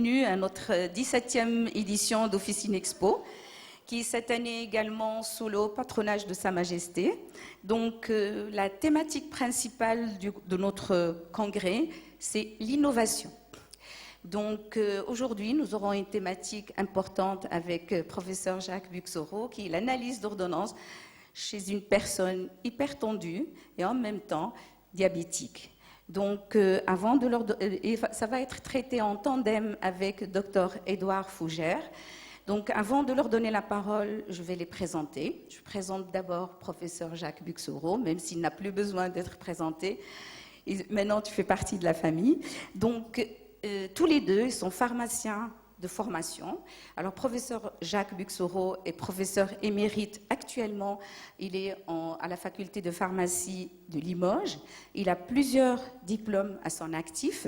bienvenue à notre 17e édition d'Officine Expo, qui est cette année également sous le haut patronage de Sa Majesté. Donc, la thématique principale de notre congrès, c'est l'innovation. Donc, aujourd'hui, nous aurons une thématique importante avec professeur Jacques Buxoro, qui est l'analyse d'ordonnance chez une personne hypertendue et en même temps diabétique. Donc, ça va être traité en tandem avec Dr Édouard Fougère. Donc, avant de leur donner la parole, je vais les présenter. Je présente d'abord professeur Jacques Buxoro, même s'il n'a plus besoin d'être présenté. Maintenant, tu fais partie de la famille. Donc, tous les deux, ils sont pharmaciens de formation. Alors, professeur Jacques Buxoro est professeur émérite actuellement. Il est à la faculté de pharmacie de Limoges. Il a plusieurs diplômes à son actif.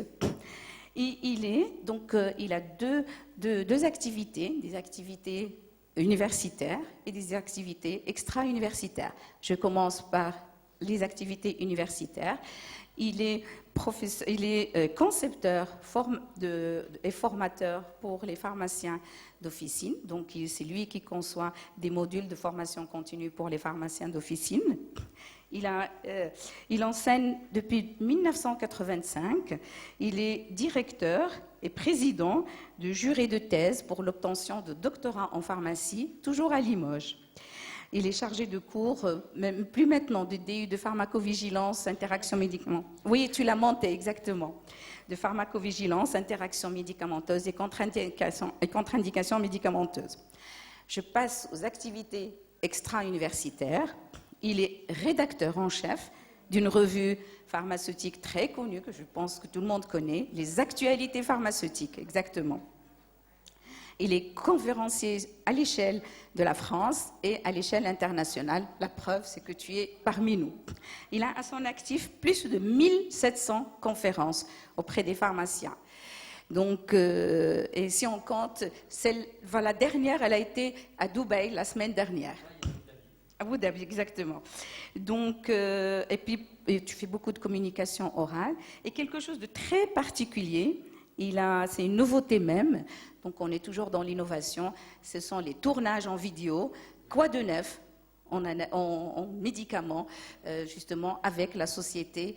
Et il a deux activités, des activités universitaires et des activités extra-universitaires. Je commence par les activités universitaires. Il est concepteur et formateur pour les pharmaciens d'officine. Donc, c'est lui qui conçoit des modules de formation continue pour les pharmaciens d'officine. Il enseigne depuis 1985. Il est directeur et président du jury de thèse pour l'obtention de doctorat en pharmacie, toujours à Limoges. Il est chargé de cours, même plus maintenant, de DU de pharmacovigilance, interaction médicamenteuse. Oui, tu l'as monté, exactement. De pharmacovigilance, interaction médicamenteuse et contre-indication médicamenteuse. Je passe aux activités extra-universitaires. Il est rédacteur en chef d'une revue pharmaceutique très connue, que je pense que tout le monde connaît, les actualités pharmaceutiques, exactement. Il est conférencier à l'échelle de la France et à l'échelle internationale. La preuve, c'est que tu es parmi nous. Il a à son actif plus de 1700 conférences auprès des pharmaciens. Donc, et si on compte, la dernière, elle a été à Dubaï la semaine dernière. À Abu Dhabi, exactement. Donc, et tu fais beaucoup de communication orale. Et quelque chose de très particulier, c'est une nouveauté même, donc on est toujours dans l'innovation, ce sont les tournages en vidéo. Quoi de neuf en médicaments, justement, avec la société,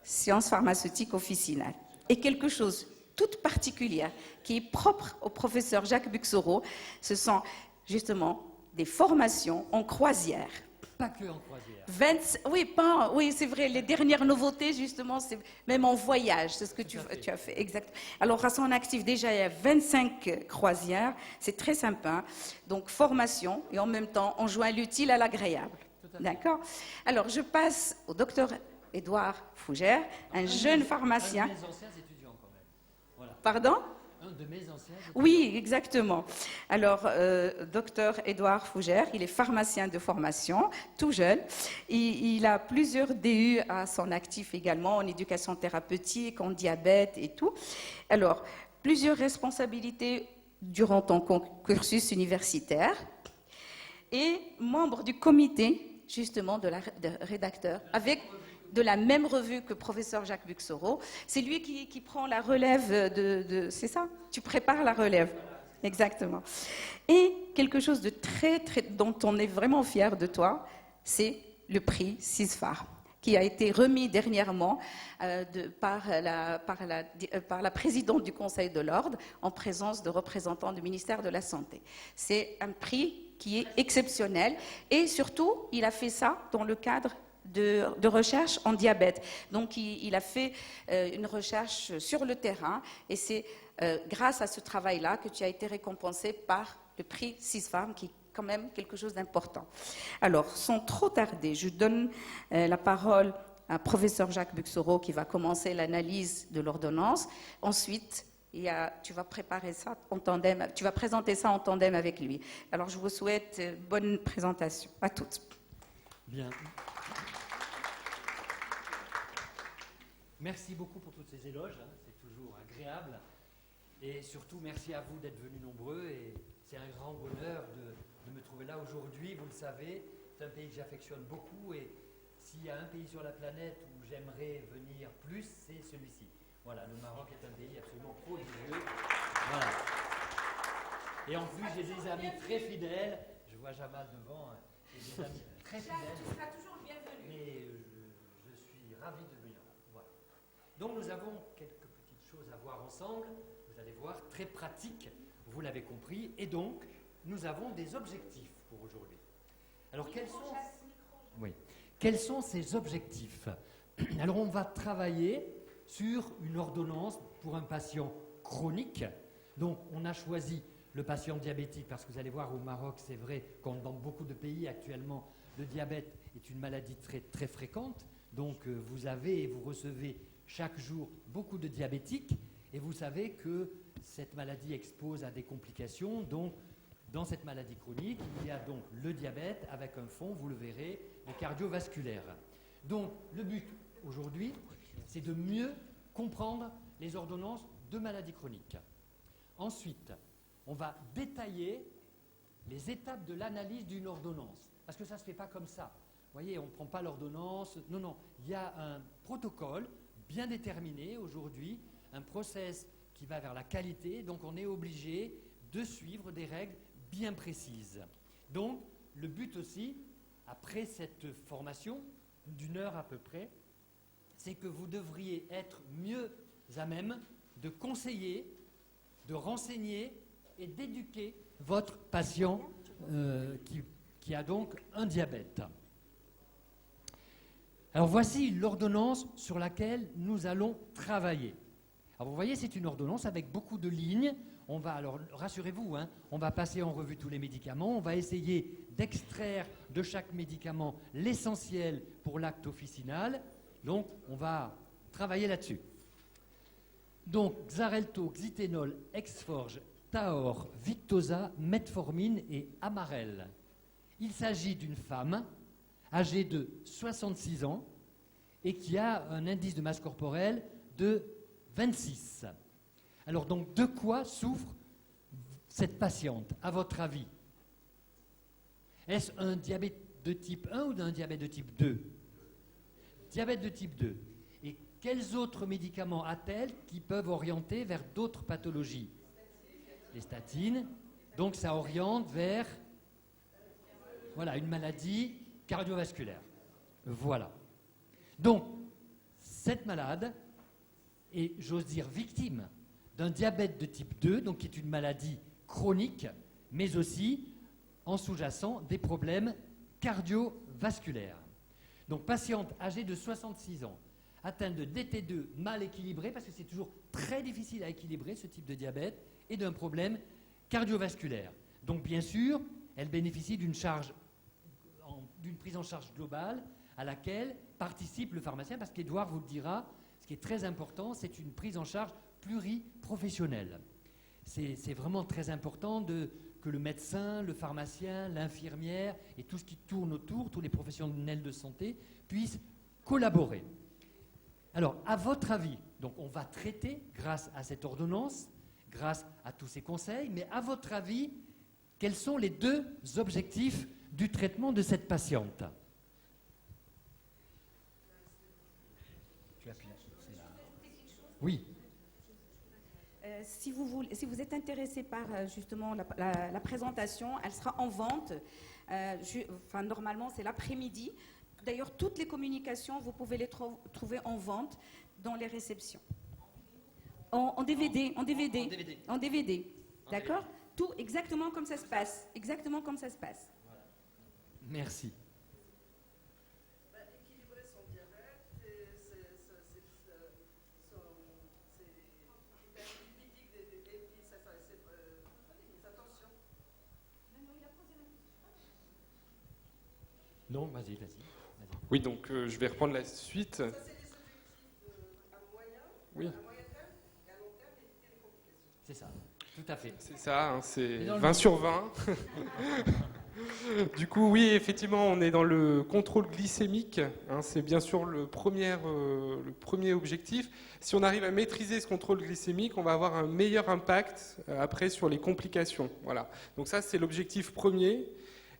Sciences pharmaceutiques officinales. Et quelque chose toute particulière qui est propre au professeur Jacques Buxoro, ce sont justement des formations en croisière. Pas que en croisière. Oui, c'est vrai. Les dernières nouveautés, justement, c'est même en voyage. C'est ce que tu as fait. Exact. Alors, à son actif, déjà, il y a 25 croisières. C'est très sympa. Donc, formation et en même temps, on joint l'utile à l'agréable. D'accord ? Alors, je passe au docteur Édouard Fougère, un jeune pharmacien. Un de mes anciens étudiants, quand même. Voilà. Pardon ? Un de mes anciens étudiants. Oui, exactement. Alors, docteur Édouard Fougère, il est pharmacien de formation, tout jeune. Il a plusieurs DU à son actif également, en éducation thérapeutique, en diabète et tout. Alors, plusieurs responsabilités durant ton cursus universitaire et membre du comité, justement, de rédacteur, avec de la même revue que professeur Jacques Buxoro. C'est lui qui prend la relève c'est ça ? Tu prépares la relève. Exactement. Et quelque chose de dont on est vraiment fier de toi, c'est le prix CISPHAR, qui a été remis dernièrement par la présidente du Conseil de l'Ordre, en présence de représentants du ministère de la Santé. C'est un prix qui est exceptionnel et surtout, il a fait ça dans le cadre de recherche en diabète. Donc, il a fait une recherche sur le terrain et c'est grâce à ce travail-là que tu as été récompensé par le prix CISPHAR, qui est quand même quelque chose d'important. Alors, sans trop tarder, je donne la parole à professeur Jacques Buxoro qui va commencer l'analyse de l'ordonnance. Ensuite, tu vas préparer ça en tandem, tu vas présenter ça en tandem avec lui. Alors, je vous souhaite bonne présentation à toutes. Bien. Merci beaucoup pour tous ces éloges, hein, c'est toujours agréable. Et surtout, merci à vous d'être venus nombreux. Et c'est un grand bonheur de me trouver là aujourd'hui. Vous le savez, c'est un pays que j'affectionne beaucoup. Et s'il y a un pays sur la planète où j'aimerais venir plus, c'est celui-ci. Voilà, le Maroc est un pays absolument prodigieux. Voilà. Et en plus, j'ai des amis très fidèles. Je vois Jamal devant. J'ai des amis très fidèles. Tu seras toujours le bienvenu. Mais je suis ravi de venir. Voilà. Donc nous avons quelques petites choses à voir ensemble. Vous allez voir, très pratique, vous l'avez compris. Et donc, nous avons des objectifs pour aujourd'hui. Alors, quels sont ces objectifs? Alors, on va travailler sur une ordonnance pour un patient chronique. Donc, on a choisi le patient diabétique parce que vous allez voir, au Maroc, c'est vrai, comme dans beaucoup de pays actuellement, le diabète est une maladie très, très fréquente. Donc, vous avez et vous recevez chaque jour beaucoup de diabétiques. Et vous savez que cette maladie expose à des complications. Donc, dans cette maladie chronique, il y a donc le diabète avec un fond, vous le verrez, le cardiovasculaire. Donc, le but aujourd'hui, c'est de mieux comprendre les ordonnances de maladies chroniques. Ensuite, on va détailler les étapes de l'analyse d'une ordonnance. Parce que ça ne se fait pas comme ça. Vous voyez, on ne prend pas l'ordonnance. Non, non. Il y a un protocole bien déterminé aujourd'hui, un process qui va vers la qualité. Donc, on est obligé de suivre des règles bien précises. Donc, le but aussi, après cette formation, d'une heure à peu près, c'est que vous devriez être mieux à même de conseiller, de renseigner et d'éduquer votre patient qui a donc un diabète. Alors voici l'ordonnance sur laquelle nous allons travailler. Alors vous voyez, c'est une ordonnance avec beaucoup de lignes. On va, alors rassurez-vous, hein, on va passer en revue tous les médicaments, on va essayer d'extraire de chaque médicament l'essentiel pour l'acte officinal. Donc on va travailler là-dessus. Donc Xarelto, Xyténol, Exforge, Taor, Victoza, Metformine et Amarel. Il s'agit d'une femme âgée de 66 ans et qui a un indice de masse corporelle de 26. Alors donc, de quoi souffre cette patiente, à votre avis? Est-ce un diabète de type 1 ou d'un diabète de type 2? Diabète de type 2. Et quels autres médicaments a-t-elle qui peuvent orienter vers d'autres pathologies? Les statines. Donc ça oriente vers voilà, une maladie cardiovasculaire. Voilà. Donc, cette malade est, j'ose dire, victime d'un diabète de type 2, donc qui est une maladie chronique, mais aussi, en sous-jacent, des problèmes cardiovasculaires. Donc, patiente âgée de 66 ans, atteinte de DT2 mal équilibré, parce que c'est toujours très difficile à équilibrer ce type de diabète, et d'un problème cardiovasculaire. Donc, bien sûr, elle bénéficie d'une prise en charge globale à laquelle participe le pharmacien, parce qu'Édouard vous le dira, ce qui est très important, c'est une prise en charge pluriprofessionnelle. C'est vraiment très important que le médecin, le pharmacien, l'infirmière et tout ce qui tourne autour, tous les professionnels de santé, puissent collaborer. Alors, à votre avis, donc on va traiter, grâce à cette ordonnance, grâce à tous ces conseils, mais à votre avis, quels sont les deux objectifs du traitement de cette patiente? Tu appuies là. C'est là. Oui. Si vous êtes intéressé par justement la présentation, elle sera en vente. Normalement, c'est l'après-midi. D'ailleurs, toutes les communications, vous pouvez les trouver en vente dans les réceptions. En DVD. D'accord? Tout exactement comme ça se passe. Exactement comme ça se passe. Voilà. Merci. Équilibrer son diabète et son hyperlipidique et puis sa tension. Non, vas-y. Oui, donc je vais reprendre la suite. Ça, c'est les objectifs à moyen terme et à long terme, éviter les complications. C'est ça, tout à fait. C'est ça, hein, c'est dans le 20 sur 20. Du coup, oui, effectivement, on est dans le contrôle glycémique. Hein, c'est bien sûr le premier objectif. Si on arrive à maîtriser ce contrôle glycémique, on va avoir un meilleur impact après sur les complications. Voilà. Donc ça, c'est l'objectif premier.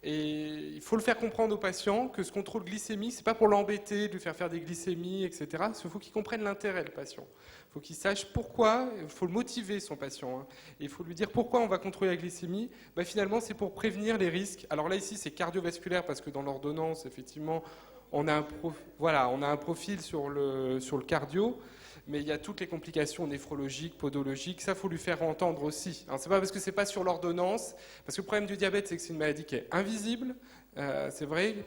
Et il faut le faire comprendre aux patients que ce contrôle glycémique, c'est pas pour l'embêter, de lui faire des glycémies, etc. Il faut qu'il comprenne l'intérêt, le patient. Il faut qu'il sache pourquoi, il faut le motiver, son patient. Hein. Et il faut lui dire pourquoi on va contrôler la glycémie. Ben, finalement, c'est pour prévenir les risques. Alors là, ici, c'est cardiovasculaire, parce que dans l'ordonnance, effectivement, on a un profil sur le cardio. Mais il y a toutes les complications néphrologiques, podologiques, ça, il faut lui faire entendre aussi. Ce n'est pas parce que ce n'est pas sur l'ordonnance, parce que le problème du diabète, c'est que c'est une maladie qui est invisible, c'est vrai,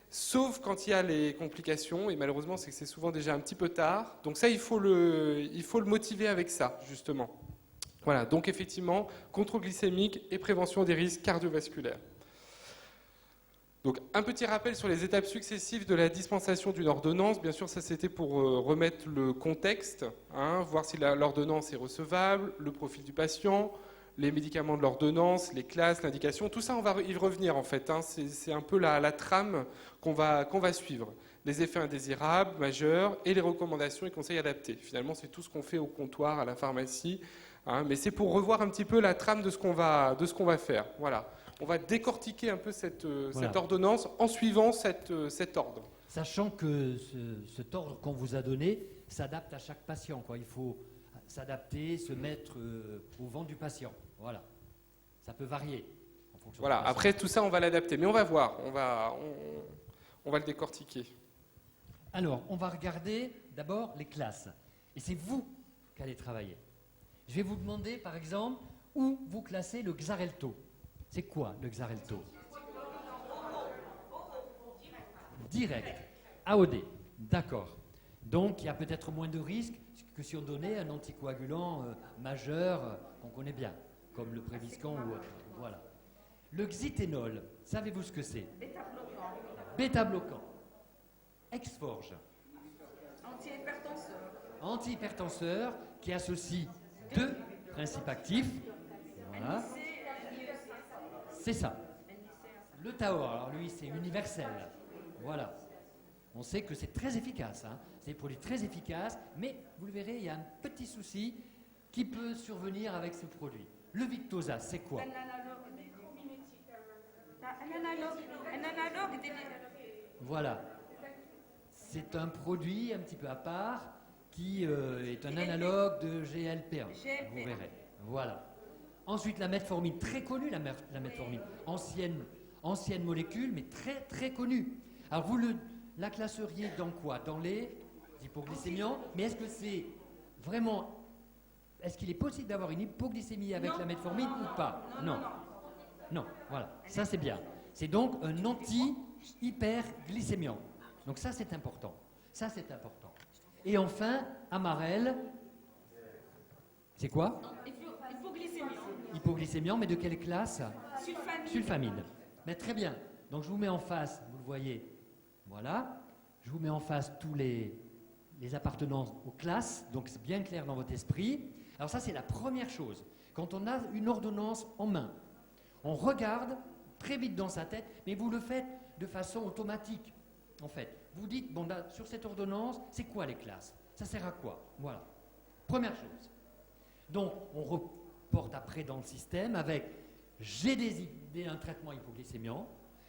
sauf quand il y a les complications, et malheureusement, c'est que c'est souvent déjà un petit peu tard. Donc ça, il faut le motiver avec ça, justement. Voilà, donc effectivement, contrôle glycémique et prévention des risques cardiovasculaires. Donc, un petit rappel sur les étapes successives de la dispensation d'une ordonnance. Bien sûr, ça c'était pour remettre le contexte, hein, voir si l'ordonnance est recevable, le profil du patient, les médicaments de l'ordonnance, les classes, l'indication. Tout ça, on va y revenir en fait. Hein. C'est un peu la trame qu'on va suivre. Les effets indésirables, majeurs, et les recommandations et conseils adaptés. Finalement, c'est tout ce qu'on fait au comptoir, à la pharmacie. Hein, mais c'est pour revoir un petit peu la trame de ce qu'on va faire. Voilà. On va décortiquer un peu cette ordonnance en suivant cet ordre. Sachant que cet ordre qu'on vous a donné s'adapte à chaque patient, quoi. Il faut s'adapter, se mettre au vent du patient. Voilà. Ça peut varier. En fonction voilà. du patient. Après, tout ça, on va l'adapter. Mais on va voir. On va le décortiquer. Alors, on va regarder d'abord les classes. Et c'est vous qui allez travailler. Je vais vous demander, par exemple, où vous classez le Xarelto. C'est quoi le Xarelto? Direct. AOD. D'accord. Donc, il y a peut-être moins de risques que si on donnait un anticoagulant majeur qu'on connaît bien, comme le Préviscan ou autre. Voilà. Le Xyténol, savez-vous ce que c'est? Bêta-bloquant. Exforge. Antihypertenseur. Antihypertenseur qui associe deux principes actifs. Voilà. C'est ça. Le Taor, alors lui, c'est universel. Voilà. On sait que c'est très efficace. Hein. C'est des produits très efficaces, mais vous le verrez, il y a un petit souci qui peut survenir avec ce produit. Le Victoza, c'est quoi? Un analogue Voilà. C'est un produit un petit peu à part qui est un analogue de GLP1. Vous verrez. Voilà. Ensuite, la metformine, très connue, la metformine. Ancienne molécule, mais très, très connue. Alors, vous la classeriez dans quoi? Dans les hypoglycémiants. Mais est-ce que c'est vraiment... Est-ce qu'il est possible d'avoir une hypoglycémie avec la metformine ou pas? Non, voilà. Ça, c'est bien. C'est donc un anti-hyperglycémiant. Donc ça, c'est important. Et enfin, Amarel, c'est quoi? Hypoglycémiant, mais de quelle classe? Sulfamide. Mais très bien. Donc je vous mets en face, vous le voyez, voilà. Je vous mets en face tous les appartenances aux classes, donc c'est bien clair dans votre esprit. Alors ça, c'est la première chose. Quand on a une ordonnance en main, on regarde très vite dans sa tête, mais vous le faites de façon automatique, en fait. Vous dites, bon, là, sur cette ordonnance, c'est quoi les classes? Ça sert à quoi? Voilà. Première chose. Donc, on reporte après dans le système avec j'ai un traitement hypoglycémiant,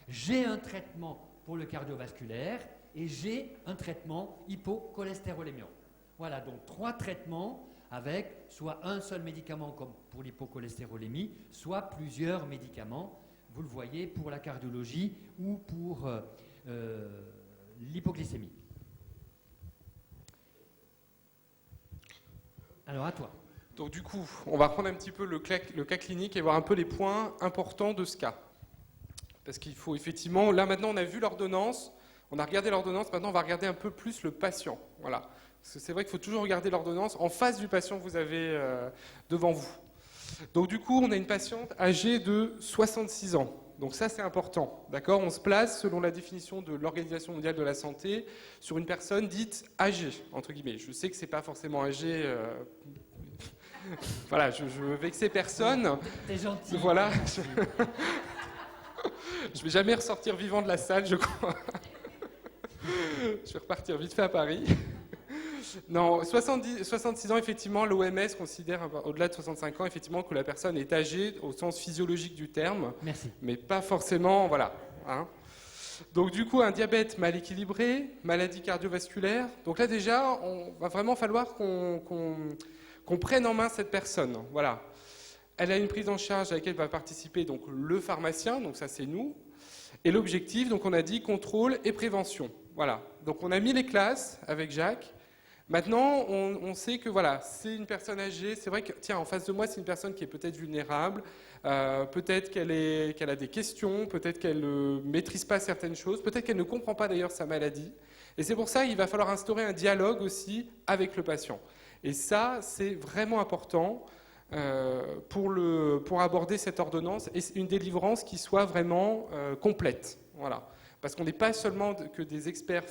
j'ai un traitement pour le cardiovasculaire et j'ai un traitement hypocholestérolémiant. Voilà, donc 3 traitements avec soit un seul médicament comme pour l'hypocholestérolémie, soit plusieurs médicaments, vous le voyez, pour la cardiologie ou pour l'hypoglycémie. Alors, à toi. Donc du coup, on va reprendre un petit peu le cas clinique et voir un peu les points importants de ce cas. Parce qu'il faut effectivement, là maintenant on a vu l'ordonnance, on a regardé l'ordonnance, maintenant on va regarder un peu plus le patient. Voilà. Parce que c'est vrai qu'il faut toujours regarder l'ordonnance en face du patient que vous avez devant vous. Donc du coup, on a une patiente âgée de 66 ans. Donc ça, c'est important. D'accord ? On se place, selon la définition de l'Organisation mondiale de la santé, sur une personne dite âgée, entre guillemets. Je sais que c'est pas forcément âgé... Voilà, je veux vexer personne. T'es gentil. Voilà. Je vais jamais ressortir vivant de la salle, je crois. Je vais repartir vite fait à Paris. Non, 66 ans, effectivement, l'OMS considère, au-delà de 65 ans, effectivement, que la personne est âgée au sens physiologique du terme. Merci. Mais pas forcément, voilà. Hein. Donc du coup, un diabète mal équilibré, maladie cardiovasculaire. Donc là déjà, on va vraiment falloir qu'on prenne en main cette personne. Voilà. Elle a une prise en charge à laquelle va participer donc le pharmacien, donc ça c'est nous. Et l'objectif, donc on a dit contrôle et prévention. Voilà. Donc on a mis les classes avec Jacques. Maintenant, on sait que voilà, c'est une personne âgée. C'est vrai que, tiens, en face de moi, c'est une personne qui est peut-être vulnérable, peut-être qu'elle a des questions, peut-être qu'elle ne maîtrise pas certaines choses, peut-être qu'elle ne comprend pas d'ailleurs sa maladie. Et c'est pour ça qu'il va falloir instaurer un dialogue aussi avec le patient. Et ça, c'est vraiment important pour aborder cette ordonnance et une délivrance qui soit vraiment complète. Voilà. Parce qu'on n'est pas seulement que des experts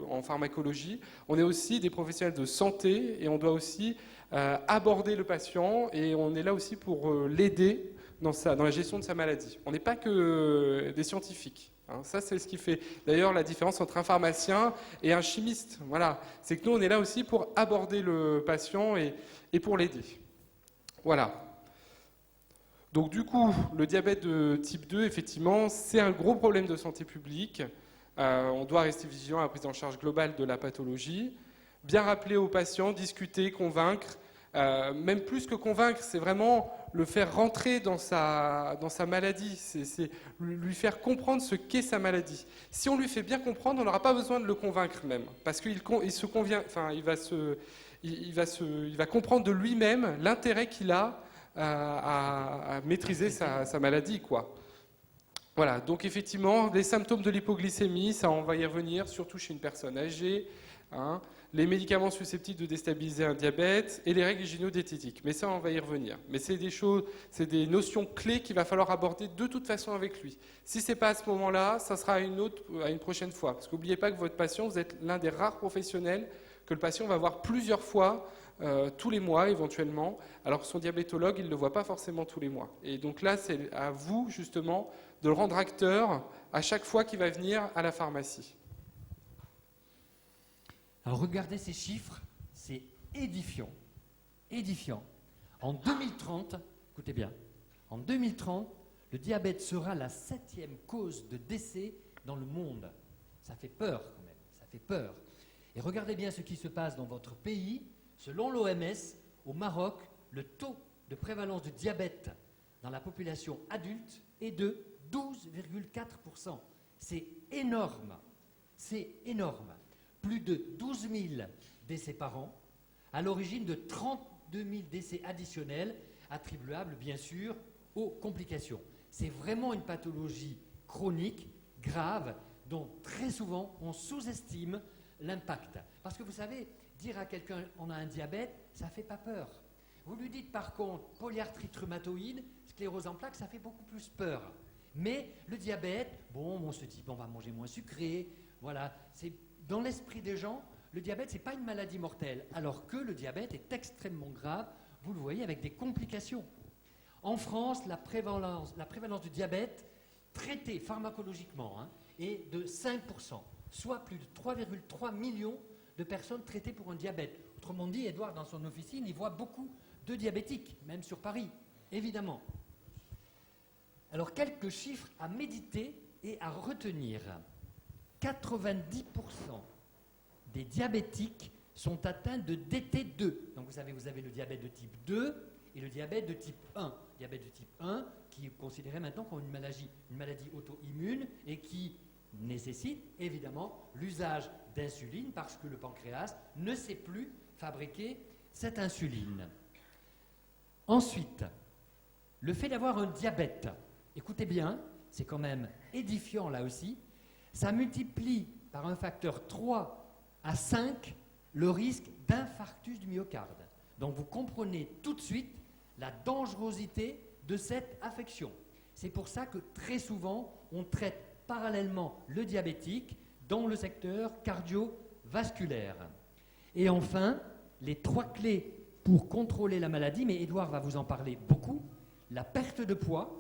en pharmacologie, on est aussi des professionnels de santé et on doit aussi aborder le patient et on est là aussi pour l'aider dans la gestion de sa maladie. On n'est pas que des scientifiques. Hein. Ça, c'est ce qui fait d'ailleurs la différence entre un pharmacien et un chimiste. Voilà. C'est que nous, on est là aussi pour aborder le patient et pour l'aider. Voilà. Donc du coup, le diabète de type 2, effectivement, c'est un gros problème de santé publique. On doit rester vigilant à la prise en charge globale de la pathologie. Bien rappeler aux patients, discuter, convaincre. Même plus que convaincre, c'est vraiment le faire rentrer dans sa maladie. C'est lui faire comprendre ce qu'est sa maladie. Si on lui fait bien comprendre, on n'aura pas besoin de le convaincre même. Parce qu'il se convient, enfin, il va comprendre de lui-même l'intérêt qu'il a à maîtriser sa maladie, quoi. Voilà, donc effectivement, les symptômes de l'hypoglycémie, ça on va y revenir, surtout chez une personne âgée, hein, les médicaments susceptibles de déstabiliser un diabète et les règles hygiéno-diététiques. Mais ça, on va y revenir. Mais c'est des choses, c'est des notions clés qu'il va falloir aborder de toute façon avec lui. Si c'est pas à ce moment-là, ça sera à une prochaine fois. Parce qu'oubliez pas que votre patient, vous êtes l'un des rares professionnels que le patient va voir plusieurs fois tous les mois éventuellement, alors que son diabétologue, il ne le voit pas forcément tous les mois. Et donc là, c'est à vous justement de le rendre acteur à chaque fois qu'il va venir à la pharmacie. Alors regardez ces chiffres, c'est édifiant. Édifiant. En 2030, écoutez bien, en 2030, le diabète sera la 7e cause de décès dans le monde. Ça fait peur quand même, ça fait peur. Et regardez bien ce qui se passe dans votre pays. Selon l'OMS, au Maroc, le taux de prévalence du diabète dans la population adulte est de 12,4%. C'est énorme. C'est énorme. Plus de 12 000 décès par an, à l'origine de 32 000 décès additionnels, attribuables bien sûr aux complications. C'est vraiment une pathologie chronique, grave, dont très souvent on sous-estime l'impact. Parce que vous savez, dire à quelqu'un on a un diabète, ça ne fait pas peur. Vous lui dites par contre polyarthrite rhumatoïde, sclérose en plaques, ça fait beaucoup plus peur. Mais le diabète, bon, on se dit on va manger moins sucré, voilà. C'est dans l'esprit des gens, le diabète c'est pas une maladie mortelle, alors que le diabète est extrêmement grave. Vous le voyez avec des complications. En France, la prévalence du diabète traité pharmacologiquement est de 5%, soit plus de 3,3 millions de personnes traitées pour un diabète. Autrement dit, Edouard, dans son officine, il voit beaucoup de diabétiques, même sur Paris, évidemment. Alors, quelques chiffres à méditer et à retenir. 90% des diabétiques sont atteints de DT2. Donc, vous savez, vous avez le diabète de type 2 et le diabète de type 1. Diabète de type 1 qui est considéré maintenant comme une maladie auto-immune et qui nécessite évidemment l'usage d'insuline parce que le pancréas ne sait plus fabriquer cette insuline. Ensuite, le fait d'avoir un diabète, écoutez bien, c'est quand même édifiant là aussi, ça multiplie par un facteur 3 à 5 le risque d'infarctus du myocarde. Donc vous comprenez tout de suite la dangerosité de cette affection. C'est pour ça que très souvent, on traite parallèlement le diabétique dans le secteur cardiovasculaire. Et enfin, les 3 clés pour contrôler la maladie, mais Édouard va vous en parler beaucoup, la perte de poids,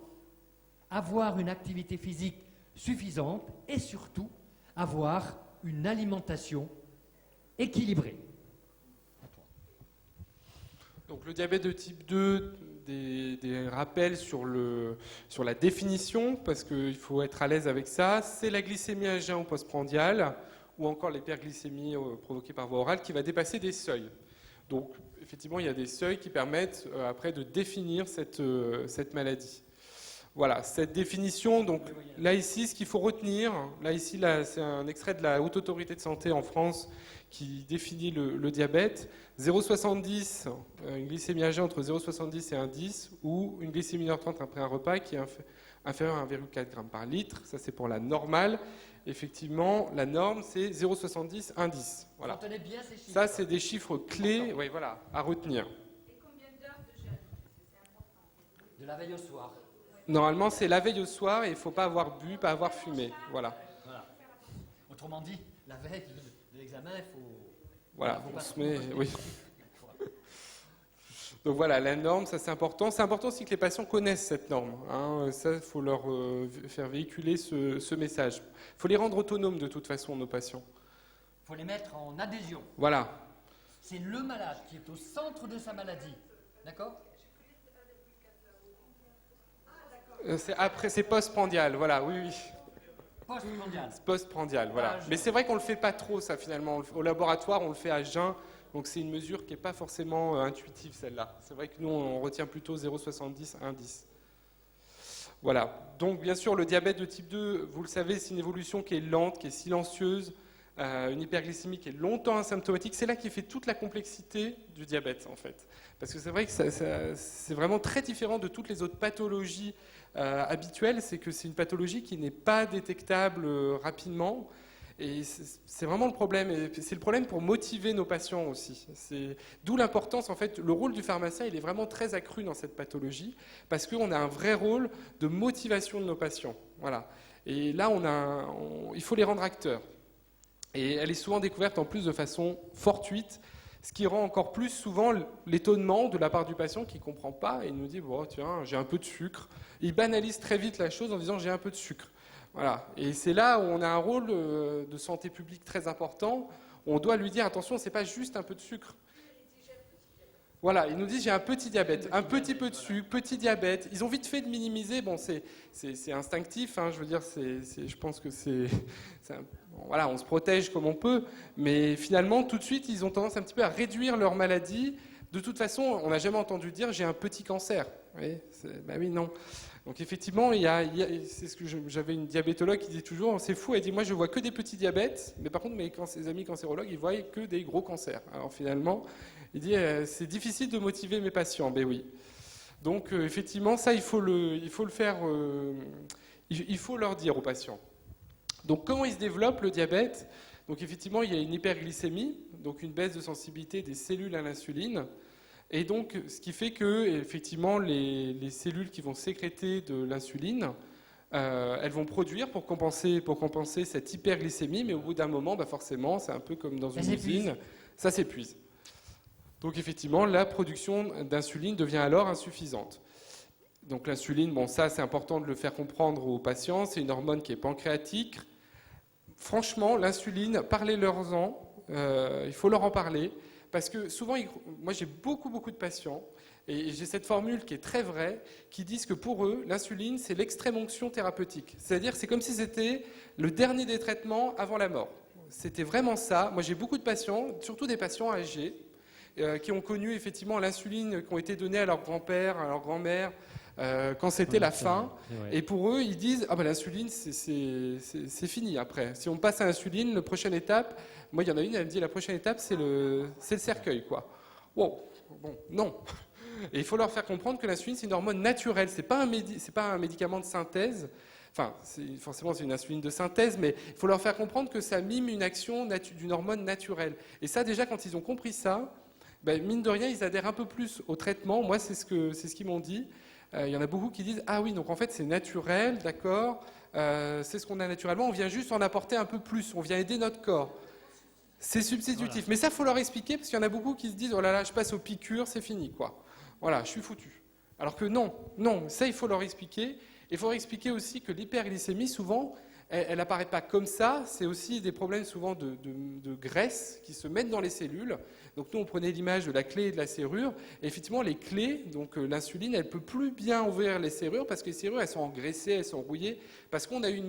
avoir une activité physique suffisante et surtout avoir une alimentation équilibrée. Donc le diabète de type 2, des rappels sur la définition, parce qu'il faut être à l'aise avec ça. C'est la glycémie à jeun ou postprandial, ou encore l'hyperglycémie provoquée par voie orale, qui va dépasser des seuils. Donc effectivement, il y a des seuils qui permettent après de définir cette maladie. Voilà, cette définition, donc là ici, ce qu'il faut retenir, là c'est un extrait de la Haute Autorité de Santé en France qui définit le diabète. 0,70, une glycémie à jeun entre 0,70 et 1,10, ou une glycémie 1h30 après un repas qui est inférieure à 1,4 g par litre. Ça, c'est pour la normale. Effectivement, la norme, c'est 0,70, 1,10. Voilà. Retenez bien ces chiffres. Ça, c'est des chiffres clés, oui, voilà, à retenir. Et combien d'heures de jeûne? C'est important. De la veille au soir. Normalement, c'est la veille au soir et il ne faut pas avoir bu, pas avoir fumé. Voilà. Voilà. Autrement dit, la veille de l'examen, il faut... Voilà, faut on pas se trop met... poser. Oui. Donc voilà, la norme, ça c'est important. C'est important aussi que les patients connaissent cette norme. Hein. Ça, il faut leur faire véhiculer ce message. Il faut les rendre autonomes de toute façon, nos patients. Il faut les mettre en adhésion. Voilà. C'est le malade qui est au centre de sa maladie. D'accord? C'est postprandial, voilà, oui. Postprandial. Postprandial, voilà. Mais c'est vrai qu'on ne le fait pas trop, ça, finalement. Au laboratoire, on le fait à jeun. Donc c'est une mesure qui n'est pas forcément intuitive, celle-là. C'est vrai que nous, on retient plutôt 0,70, 1,10. Voilà. Donc bien sûr, le diabète de type 2, vous le savez, c'est une évolution qui est lente, qui est silencieuse, une hyperglycémie qui est longtemps asymptomatique. C'est là qui fait toute la complexité du diabète, en fait. Parce que c'est vrai que c'est vraiment très différent de toutes les autres pathologies habituelles. C'est que c'est une pathologie qui n'est pas détectable rapidement. Et c'est vraiment le problème. Et c'est le problème pour motiver nos patients aussi. D'où l'importance, en fait, le rôle du pharmacien, il est vraiment très accru dans cette pathologie, parce qu'on a un vrai rôle de motivation de nos patients. Voilà. Et là, il faut les rendre acteurs. Et elle est souvent découverte en plus de façon fortuite, ce qui rend encore plus souvent l'étonnement de la part du patient qui ne comprend pas et il nous dit bon, tiens, j'ai un peu de sucre. Il banalise très vite la chose en disant j'ai un peu de sucre. Voilà. Et c'est là où on a un rôle de santé publique très important. On doit lui dire attention, c'est pas juste un peu de sucre. Voilà, ils nous disent j'ai un petit diabète, un petit peu de sucre, petit diabète. Ils ont vite fait de minimiser. Bon, c'est instinctif. Hein, je veux dire, je pense que voilà, on se protège comme on peut, mais finalement, tout de suite, ils ont tendance un petit peu à réduire leur maladie. De toute façon, on n'a jamais entendu dire j'ai un petit cancer. Oui, ben oui, non. Donc effectivement, c'est ce que j'avais une diabétologue qui dit toujours, c'est fou, elle dit moi je vois que des petits diabètes, mais par contre mes amis cancérologues, ils voient que des gros cancers. Alors finalement, il dit c'est difficile de motiver mes patients. Ben oui. Donc effectivement, ça il faut le faire, il faut leur dire aux patients. Donc comment il se développe le diabète? Donc effectivement, il y a une hyperglycémie, donc une baisse de sensibilité des cellules à l'insuline. Et donc, ce qui fait que, effectivement, les cellules qui vont sécréter de l'insuline, elles vont produire pour compenser cette hyperglycémie, mais au bout d'un moment, bah forcément, c'est un peu comme dans une usine, ça s'épuise. Donc, effectivement, la production d'insuline devient alors insuffisante. Donc, l'insuline, bon, ça, c'est important de le faire comprendre aux patients, c'est une hormone qui est pancréatique. Franchement, l'insuline, parlez-leur-en, il faut leur en parler. Parce que souvent, moi j'ai beaucoup de patients, et j'ai cette formule qui est très vraie, qui disent que pour eux, l'insuline, c'est l'extrême onction thérapeutique. C'est-à-dire c'est comme si c'était le dernier des traitements avant la mort. C'était vraiment ça. Moi j'ai beaucoup de patients, surtout des patients âgés, qui ont connu effectivement l'insuline, qui ont été donnée à leur grand-père, à leur grand-mère, quand c'était la fin. Et pour eux, ils disent ah ben l'insuline, c'est fini après. Si on passe à l'insuline, la prochaine étape... Moi, il y en a une, elle me dit la prochaine étape, c'est le cercueil, quoi. Wow, bon, non. Et il faut leur faire comprendre que l'insuline, c'est une hormone naturelle. C'est pas un médicament de synthèse. Enfin, forcément, c'est une insuline de synthèse, mais il faut leur faire comprendre que ça mime une action d'une hormone naturelle. Et ça, déjà, quand ils ont compris ça, ben, mine de rien, ils adhèrent un peu plus au traitement. Moi, c'est ce qu'ils m'ont dit. Il y en a beaucoup qui disent ah oui, donc en fait, c'est naturel, d'accord. C'est ce qu'on a naturellement. On vient juste en apporter un peu plus. On vient aider notre corps. C'est substitutif. Voilà. Mais ça, il faut leur expliquer, parce qu'il y en a beaucoup qui se disent « Oh là là, je passe aux piqûres, c'est fini, quoi. Voilà, je suis foutu. » Alors que non, ça, il faut leur expliquer. Il faut leur expliquer aussi que l'hyperglycémie, souvent, elle n'apparaît pas comme ça. C'est aussi des problèmes souvent de graisse qui se mettent dans les cellules. Donc nous, on prenait l'image de la clé et de la serrure. Et effectivement, les clés, donc l'insuline, elle peut plus bien ouvrir les serrures parce que les serrures, elles sont engraissées, elles sont rouillées, parce qu'on a eu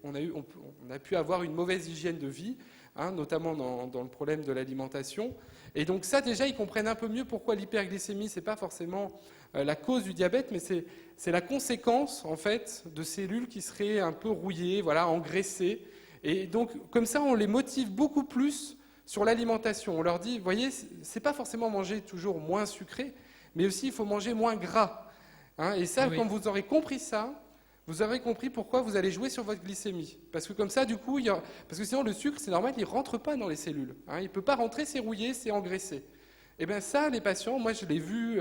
on a pu avoir une mauvaise hygiène de vie, hein, notamment dans le problème de l'alimentation. Et donc ça, déjà, ils comprennent un peu mieux pourquoi l'hyperglycémie, c'est pas forcément la cause du diabète, mais c'est la conséquence, en fait, de cellules qui seraient un peu rouillées, voilà, engraissées. Et donc, comme ça, on les motive beaucoup plus sur l'alimentation. On leur dit, vous voyez, c'est pas forcément manger toujours moins sucré, mais aussi il faut manger moins gras. Hein, et ça, Oui. quand vous aurez compris ça, vous aurez compris pourquoi vous allez jouer sur votre glycémie. Parce que comme ça, du coup, parce que sinon le sucre, c'est normal, il ne rentre pas dans les cellules. Hein, il ne peut pas rentrer, c'est rouillé, c'est engraissé. Et bien ça, les patients, moi je l'ai vu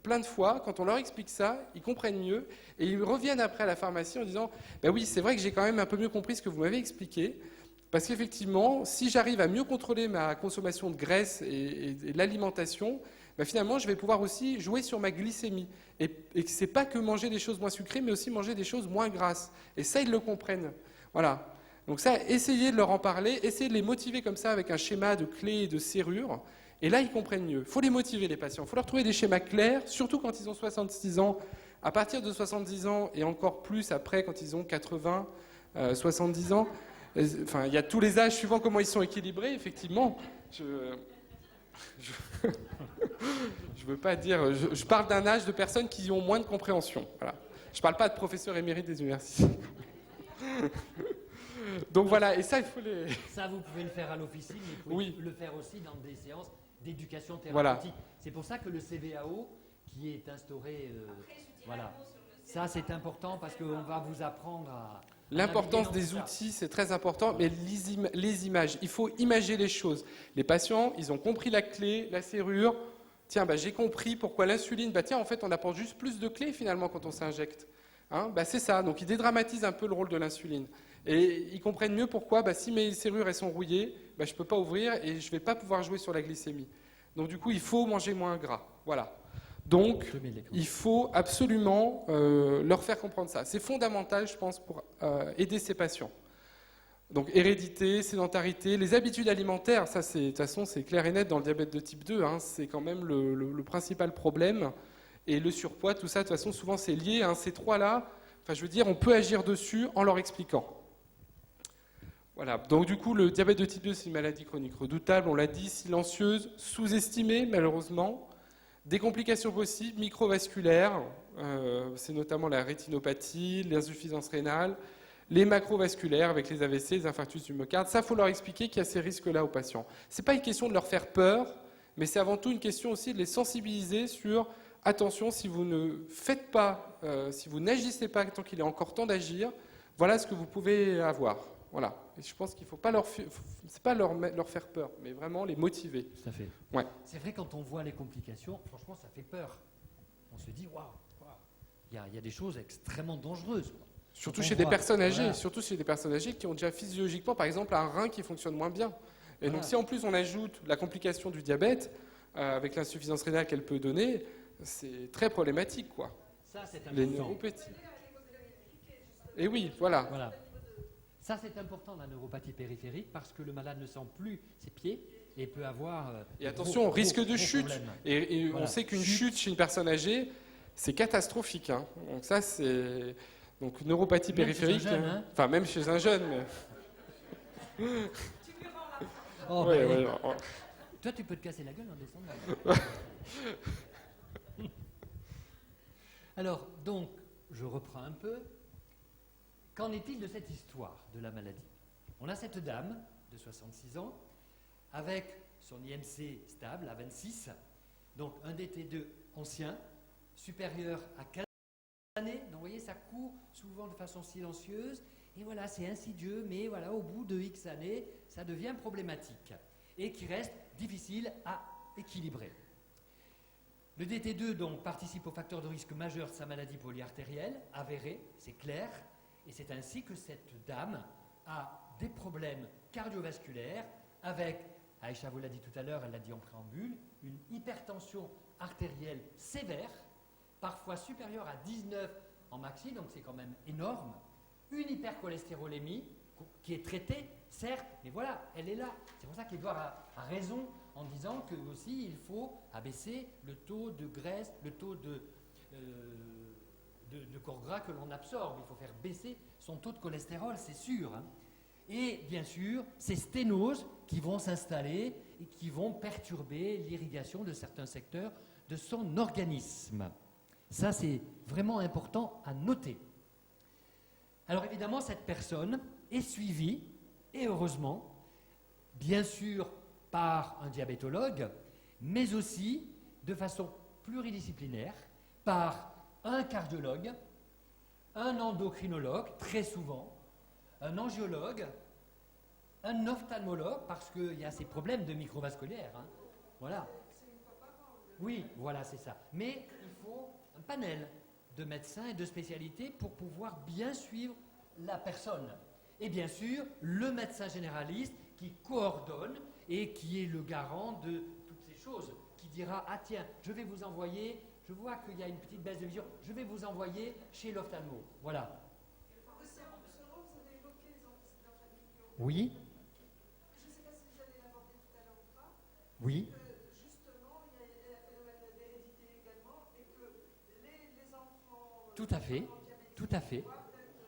plein de fois, quand on leur explique ça, ils comprennent mieux, et ils reviennent après à la pharmacie en disant « Ben oui, c'est vrai que j'ai quand même un peu mieux compris ce que vous m'avez expliqué, parce qu'effectivement, si j'arrive à mieux contrôler ma consommation de graisse et de l'alimentation, ben finalement, je vais pouvoir aussi jouer sur ma glycémie. Et que ce n'est pas que manger des choses moins sucrées, mais aussi manger des choses moins grasses. Et ça, ils le comprennent. Voilà. Donc ça, essayez de leur en parler, essayez de les motiver comme ça avec un schéma de clés et de serrures. Et là, ils comprennent mieux. Il faut les motiver, les patients. Il faut leur trouver des schémas clairs, surtout quand ils ont 66 ans. À partir de 70 ans, et encore plus après, quand ils ont 80, 70 ans. Enfin, il y a tous les âges suivant comment ils sont équilibrés, effectivement. Je veux pas dire... Je parle d'un âge de personnes qui ont moins de compréhension. Voilà. Je ne parle pas de professeurs émérites des universités. Donc voilà, et ça, il faut les... Ça, vous pouvez le faire à l'officine, mais vous pouvez le faire aussi dans des séances d'éducation thérapeutique. Voilà. C'est pour ça que le CVAO, qui est instauré... voilà. Ça, c'est important parce qu'on va vous apprendre à... L'importance des outils, c'est très important, mais les images, il faut imager les choses. Les patients, ils ont compris la clé, la serrure. Tiens, bah, j'ai compris pourquoi l'insuline, bah, tiens, en fait, on apporte juste plus de clés finalement quand on s'injecte. Hein, bah, c'est ça, donc ils dédramatisent un peu le rôle de l'insuline. Et ils comprennent mieux pourquoi, bah, si mes serrures elles sont rouillées, bah, je ne peux pas ouvrir et je ne vais pas pouvoir jouer sur la glycémie. Donc du coup, il faut manger moins gras. Voilà. Donc, il faut absolument leur faire comprendre ça. C'est fondamental, je pense, pour aider ces patients. Donc, hérédité, sédentarité, les habitudes alimentaires, ça, de toute façon, c'est clair et net dans le diabète de type 2. Hein, c'est quand même le principal problème. Et le surpoids, tout ça, de toute façon, souvent, c'est lié. Hein, ces trois-là, enfin, je veux dire, on peut agir dessus en leur expliquant. Voilà. Donc, du coup, le diabète de type 2, c'est une maladie chronique redoutable. On l'a dit, silencieuse, sous-estimée, malheureusement. Des complications possibles, microvasculaires, c'est notamment la rétinopathie, l'insuffisance rénale, les macrovasculaires avec les AVC, les infarctus du myocarde. Ça, il faut leur expliquer qu'il y a ces risques-là aux patients. Ce n'est pas une question de leur faire peur, mais c'est avant tout une question aussi de les sensibiliser sur attention, si vous ne faites pas, si vous n'agissez pas tant qu'il est encore temps d'agir, voilà ce que vous pouvez avoir. Voilà. Et je pense qu'il ne faut pas leur faire peur, mais vraiment les motiver. Tout à fait. Ouais. C'est vrai, quand on voit les complications, franchement, ça fait peur. On se dit, waouh, il y a des choses extrêmement dangereuses. Surtout chez des personnes âgées, surtout chez des personnes âgées qui ont déjà physiologiquement, par exemple, un rein qui fonctionne moins bien. Et donc, si en plus on ajoute la complication du diabète, avec l'insuffisance rénale qu'elle peut donner, c'est très problématique, quoi. Ça, c'est important. Les neuropathies. Et oui, voilà. Ça, c'est important, la neuropathie périphérique, parce que le malade ne sent plus ses pieds et peut avoir... et attention, risque de chute. Et voilà. On sait qu'une chute chez une personne âgée, c'est catastrophique. Hein. Donc ça, c'est... Donc neuropathie même périphérique... Chez un jeune, hein. Enfin, même chez un jeune, mais... Toi, tu peux te casser la gueule en descendant. Alors, donc, je reprends un peu. Qu'en est-il de cette histoire de la maladie? On a cette dame de 66 ans avec son IMC stable à 26, donc un DT2 ancien, supérieur à 15 années. Donc vous voyez, ça court souvent de façon silencieuse. Et voilà, c'est insidieux, mais voilà, au bout de X années, ça devient problématique et qui reste difficile à équilibrer. Le DT2 donc, participe au facteur de risque majeur de sa maladie polyartérielle, avérée, c'est clair. Et c'est ainsi que cette dame a des problèmes cardiovasculaires avec, Aïcha vous l'a dit tout à l'heure, elle l'a dit en préambule, une hypertension artérielle sévère, parfois supérieure à 19 en maxi, donc c'est quand même énorme, une hypercholestérolémie qui est traitée certes, mais voilà, elle est là. C'est pour ça qu'Édouard a raison en disant que aussi il faut abaisser le taux de graisse, le taux de corps gras que l'on absorbe. Il faut faire baisser son taux de cholestérol, c'est sûr. Hein. Et bien sûr, ces sténoses qui vont s'installer et qui vont perturber l'irrigation de certains secteurs de son organisme. Ça, c'est vraiment important à noter. Alors évidemment, cette personne est suivie, et heureusement, bien sûr par un diabétologue, mais aussi de façon pluridisciplinaire, par un cardiologue, un endocrinologue, très souvent, un angiologue, un ophtalmologue, parce qu'il y a ces problèmes de microvasculaire. Hein. Voilà. Oui, voilà, c'est ça. Mais il faut un panel de médecins et de spécialités pour pouvoir bien suivre la personne. Et bien sûr, le médecin généraliste qui coordonne et qui est le garant de toutes ces choses, qui dira « Ah tiens, je vais vous envoyer, je vois qu'il y a une petite baisse de vision, je vais vous envoyer chez l'ophtalmo. » Voilà. Oui. Je ne sais pas si vous allez l'aborder tout à l'heure ou pas. Oui. Justement, il y a un phénomène d'hérédité également et que les enfants. Tout à fait. Tout à fait.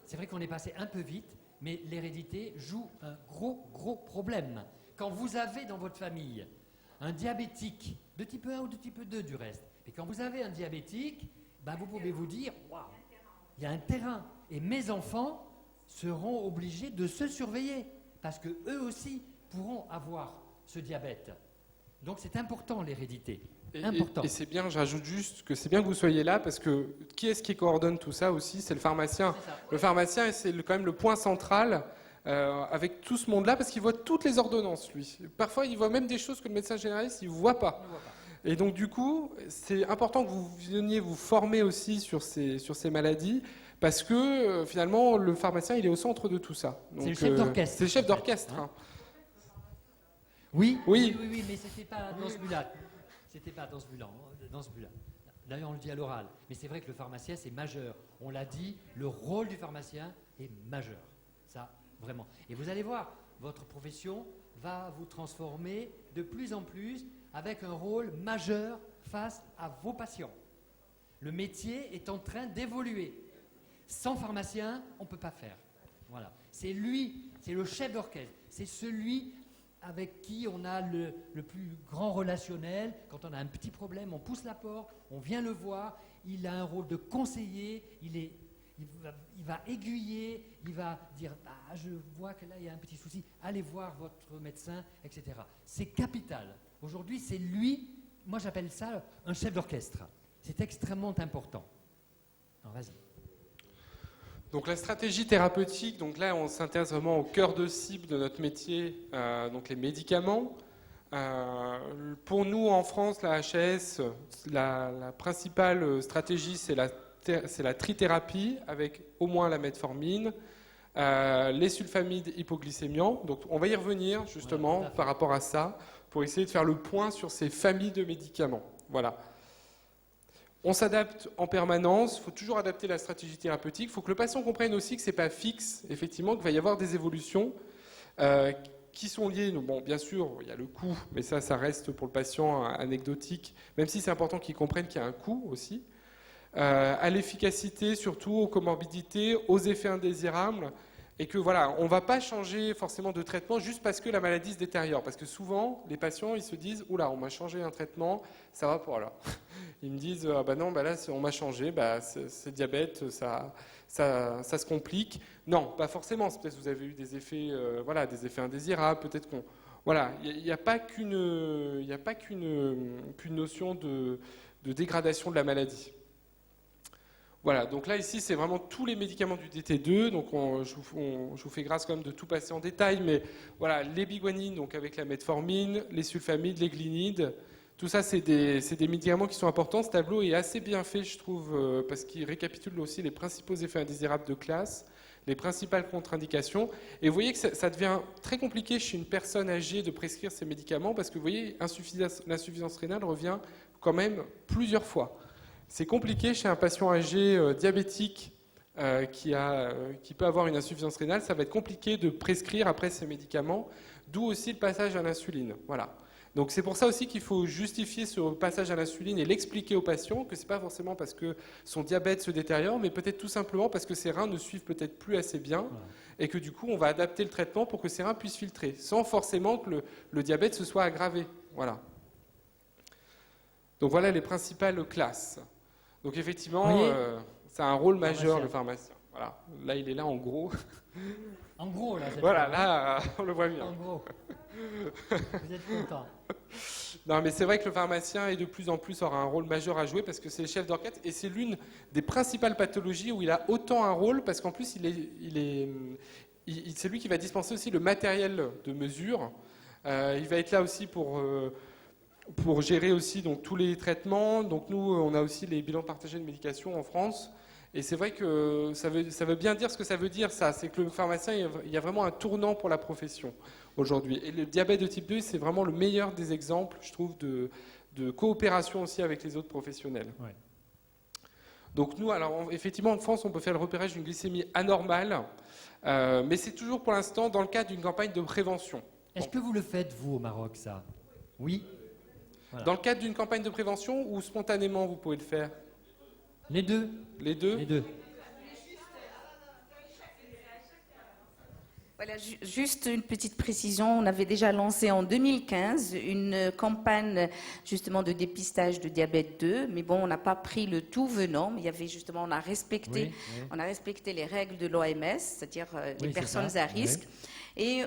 C'est vrai qu'on est passé un peu vite, mais l'hérédité joue un gros problème. Quand vous avez dans votre famille un diabétique, de type 1 ou de type 2 du reste, et quand vous avez un diabétique, ben vous pouvez vous dire « Waouh, il y a un terrain ». Et mes enfants seront obligés de se surveiller, parce qu'eux aussi pourront avoir ce diabète. Donc c'est important l'hérédité. Important. Et c'est bien, je rajoute juste que c'est bien que vous soyez là, parce que qui est-ce qui coordonne tout ça aussi? C'est le pharmacien. Le pharmacien, c'est quand même le point central avec tout ce monde-là, parce qu'il voit toutes les ordonnances, lui. Parfois, il voit même des choses que le médecin généraliste, il ne voit pas. Et donc, du coup, c'est important que vous veniez vous former aussi sur ces maladies, parce que finalement, le pharmacien, il est au centre de tout ça. C'est le chef d'orchestre. C'est le chef d'orchestre. Hein. Oui, mais c'était pas dans ce but-là. C'était pas dans ce but-là. D'ailleurs, on le dit à l'oral. Mais c'est vrai que le pharmacien, c'est majeur. On l'a dit, le rôle du pharmacien est majeur. Ça, vraiment. Et vous allez voir, votre profession va vous transformer de plus en plus avec un rôle majeur face à vos patients. Le métier est en train d'évoluer. Sans pharmacien, on ne peut pas faire. Voilà. C'est lui, c'est le chef d'orchestre. C'est celui avec qui on a le plus grand relationnel. Quand on a un petit problème, on pousse la porte, on vient le voir. Il a un rôle de conseiller, il va aiguiller, il va dire « je vois que là, il y a un petit souci, allez voir votre médecin, etc. » C'est capital. Aujourd'hui, c'est lui, moi j'appelle ça un chef d'orchestre. C'est extrêmement important. Alors, vas-y. Donc la stratégie thérapeutique, donc là on s'intéresse vraiment au cœur de cible de notre métier, donc les médicaments. Pour nous en France, la HAS, la principale stratégie c'est la trithérapie avec au moins la metformine, les sulfamides hypoglycémiants. Donc on va y revenir justement par rapport à ça pour essayer de faire le point sur ces familles de médicaments. Voilà. On s'adapte en permanence, il faut toujours adapter la stratégie thérapeutique. Il faut que le patient comprenne aussi que ce n'est pas fixe, effectivement, qu'il va y avoir des évolutions qui sont liées. Bon, bien sûr, il y a le coût, mais ça reste pour le patient anecdotique, même si c'est important qu'il comprenne qu'il y a un coût aussi. À l'efficacité, surtout aux comorbidités, aux effets indésirables. Et que voilà, on ne va pas changer forcément de traitement juste parce que la maladie se détériore. Parce que souvent, les patients, ils se disent « Oula, on m'a changé un traitement, ça va pour là ». Ils me disent « Ah bah non, bah là, on m'a changé, bah, c'est diabète, ça se complique ». Non, pas forcément. C'est peut-être que vous avez eu des effets, des effets indésirables. Peut-être qu'on... Voilà, il n'y a pas qu'une notion de dégradation de la maladie. Voilà, donc là ici c'est vraiment tous les médicaments du DT2, donc je vous fais grâce quand même de tout passer en détail, mais voilà, les biguanines donc avec la metformine, les sulfamides, les glinides, tout ça c'est des médicaments qui sont importants. Ce tableau est assez bien fait je trouve, parce qu'il récapitule aussi les principaux effets indésirables de classe, les principales contre-indications, et vous voyez que ça devient très compliqué chez une personne âgée de prescrire ces médicaments, parce que vous voyez, l'insuffisance rénale revient quand même plusieurs fois. C'est compliqué chez un patient âgé diabétique qui peut avoir une insuffisance rénale, ça va être compliqué de prescrire après ces médicaments, d'où aussi le passage à l'insuline. Voilà. Donc c'est pour ça aussi qu'il faut justifier ce passage à l'insuline et l'expliquer aux patients, que ce n'est pas forcément parce que son diabète se détériore, mais peut-être tout simplement parce que ses reins ne suivent peut-être plus assez bien, et que du coup on va adapter le traitement pour que ses reins puissent filtrer, sans forcément que le diabète se soit aggravé. Voilà. Donc voilà les principales classes. Donc effectivement, ça a un rôle majeur, le pharmacien. Voilà. Là, il est là en gros. En gros, là. Voilà, là, on le voit bien. En gros. Vous êtes content. Non, mais c'est vrai que le pharmacien, et de plus en plus, aura un rôle majeur à jouer parce que c'est le chef d'orchestre et c'est l'une des principales pathologies où il a autant un rôle parce qu'en plus, c'est lui qui va dispenser aussi le matériel de mesure. Il va être là aussi pour gérer aussi donc, tous les traitements. Donc nous, on a aussi les bilans partagés de médication en France. Et c'est vrai que ça veut bien dire ce que ça veut dire, ça. C'est que le pharmacien, il y a vraiment un tournant pour la profession aujourd'hui. Et le diabète de type 2, c'est vraiment le meilleur des exemples, je trouve, de coopération aussi avec les autres professionnels. Ouais. Donc nous, alors effectivement, en France, on peut faire le repérage d'une glycémie anormale, mais c'est toujours pour l'instant dans le cadre d'une campagne de prévention. Est-ce que vous le faites, vous, au Maroc, ça? Oui. Voilà. Dans le cadre d'une campagne de prévention ou spontanément, vous pouvez le faire? Les deux. Les deux? Les deux. Voilà, juste une petite précision. On avait déjà lancé en 2015 une campagne justement de dépistage de diabète 2, mais bon, on n'a pas pris le tout venant. Mais il y avait justement, on a respecté les règles de l'OMS, c'est-à-dire les personnes à risque. Et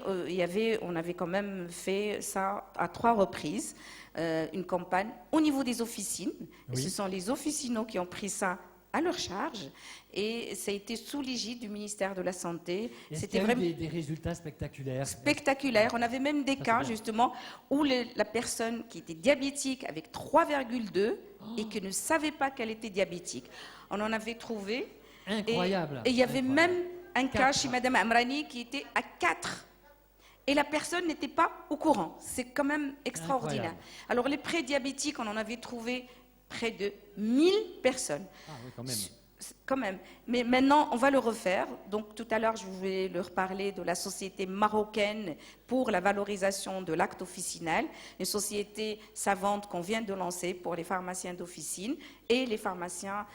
on avait quand même fait ça à 3 reprises, une campagne au niveau des officines. Et ce sont les officinaux qui ont pris ça à leur charge, et ça a été sous l'égide du ministère de la Santé. C'était vraiment des résultats spectaculaires. Spectaculaires. On avait même des cas justement où la personne qui était diabétique avec 3,2 et qui ne savait pas qu'elle était diabétique. On en avait trouvé. Incroyable. Et il y avait même un cas chez Madame Amrani qui était à 4. Et la personne n'était pas au courant. C'est quand même extraordinaire. Incroyable. Alors les prédiabétiques, on en avait trouvé près de 1000 personnes. Ah oui, quand même. Quand même. Mais maintenant, on va le refaire. Donc, tout à l'heure, je voulais leur parler de la Société marocaine pour la valorisation de l'acte officinal, une société savante qu'on vient de lancer pour les pharmaciens d'officine et les pharmaciens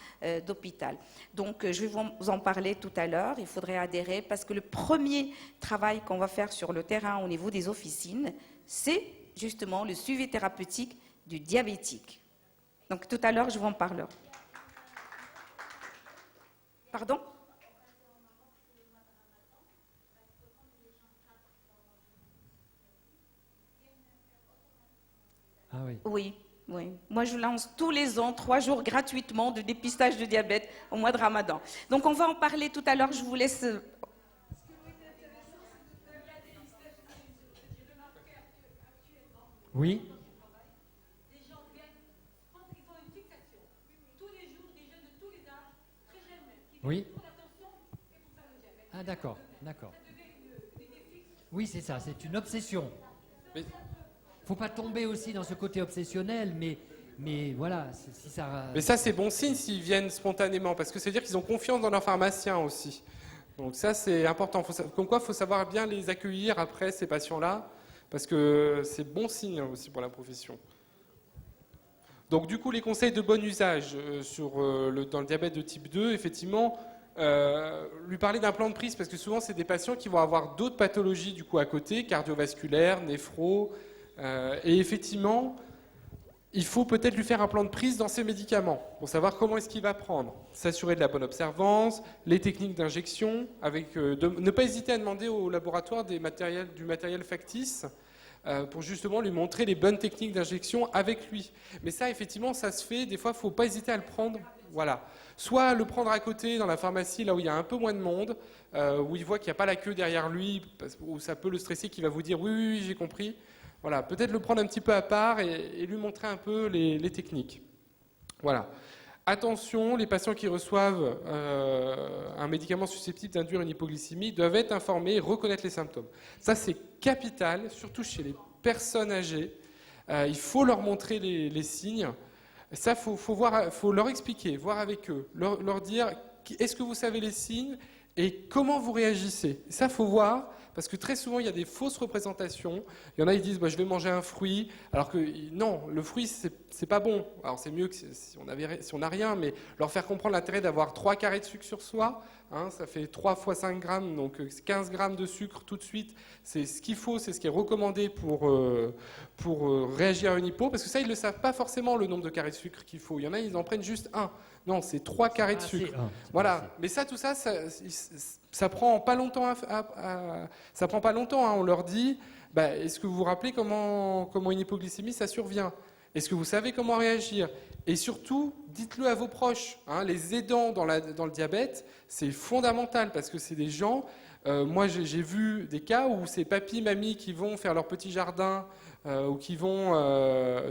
d'hôpital. Donc, je vais vous en parler tout à l'heure. Il faudrait adhérer parce que le premier travail qu'on va faire sur le terrain au niveau des officines, c'est justement le suivi thérapeutique du diabétique. Donc, tout à l'heure, je vous en parlerai. Pardon ? Ah oui. Oui. Moi, je lance tous les ans 3 jours gratuitement de dépistage de diabète au mois de Ramadan. Donc, on va en parler tout à l'heure. Je vous laisse. Oui. Oui. Ah d'accord. Oui, c'est ça, c'est une obsession. Il ne faut pas tomber aussi dans ce côté obsessionnel, mais voilà, si ça... Mais ça, c'est bon signe s'ils viennent spontanément, parce que c'est-à-dire qu'ils ont confiance dans leur pharmacien aussi. Donc ça, c'est important. Comme quoi, il faut savoir bien les accueillir après, ces patients-là, parce que c'est bon signe aussi pour la profession. Donc du coup, les conseils de bon usage dans le diabète de type 2, effectivement, lui parler d'un plan de prise, parce que souvent, c'est des patients qui vont avoir d'autres pathologies du coup à côté, cardiovasculaires, néphro, et effectivement, il faut peut-être lui faire un plan de prise dans ses médicaments, pour savoir comment est-ce qu'il va prendre, s'assurer de la bonne observance, les techniques d'injection, ne pas hésiter à demander au laboratoire du matériel factice, pour justement lui montrer les bonnes techniques d'injection avec lui. Mais ça, effectivement, ça se fait. Des fois, il ne faut pas hésiter à le prendre. Voilà. Soit le prendre à côté dans la pharmacie, là où il y a un peu moins de monde, où il voit qu'il n'y a pas la queue derrière lui, où ça peut le stresser, qu'il va vous dire oui, j'ai compris. Voilà. Peut-être le prendre un petit peu à part et lui montrer un peu les techniques. Voilà. Attention, les patients qui reçoivent un médicament susceptible d'induire une hypoglycémie doivent être informés et reconnaître les symptômes. Ça, c'est capital, surtout chez les personnes âgées. Il faut leur montrer les signes. Ça, faut leur expliquer, voir avec eux, leur dire est-ce que vous savez les signes et comment vous réagissez. Ça, faut voir, parce que très souvent, il y a des fausses représentations. Il y en a, ils disent, je vais manger un fruit, alors que non, le fruit, c'est pas bon. Alors c'est mieux que si on n'a rien, mais leur faire comprendre l'intérêt d'avoir 3 carrés de sucre sur soi, ça fait 3 fois 5 grammes, donc 15 grammes de sucre tout de suite. C'est ce qu'il faut, c'est ce qui est recommandé pour réagir à une hypo, parce que ça, ils ne le savent pas forcément, le nombre de carrés de sucre qu'il faut. Il y en a, ils en prennent juste 1. Non, c'est 3 carrés de sucre. Voilà. Mais ça, tout ça, ça prend pas longtemps. Ça prend pas longtemps. On leur dit, est-ce que vous vous rappelez comment une hypoglycémie ça survient? Est-ce que vous savez comment réagir? Et surtout, dites-le à vos proches. Les aidants dans le diabète, c'est fondamental parce que c'est des gens. Moi, j'ai vu des cas où c'est papy, mamie qui vont faire leur petit jardin ou qui vont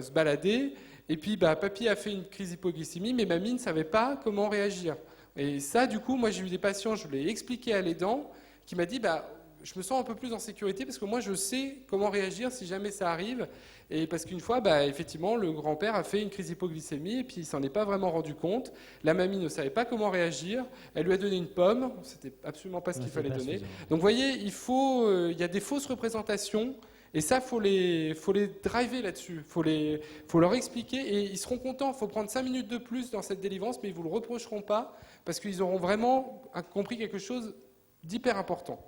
se balader. Et puis, papy a fait une crise d'hypoglycémie, mais mamie ne savait pas comment réagir. Et ça, du coup, moi, j'ai eu des patients, je l'ai expliqué à l'aidant, qui m'a dit, je me sens un peu plus en sécurité parce que moi, je sais comment réagir si jamais ça arrive. Et parce qu'une fois, effectivement, le grand-père a fait une crise d'hypoglycémie et puis il s'en est pas vraiment rendu compte. La mamie ne savait pas comment réagir. Elle lui a donné une pomme. C'était absolument pas ce qu'il fallait donner. Donc, vous voyez, il y a des fausses représentations. Et ça, faut les driver là-dessus. Faut leur expliquer et ils seront contents. Il faut prendre 5 minutes de plus dans cette délivrance, mais ils ne vous le reprocheront pas parce qu'ils auront vraiment compris quelque chose d'hyper important.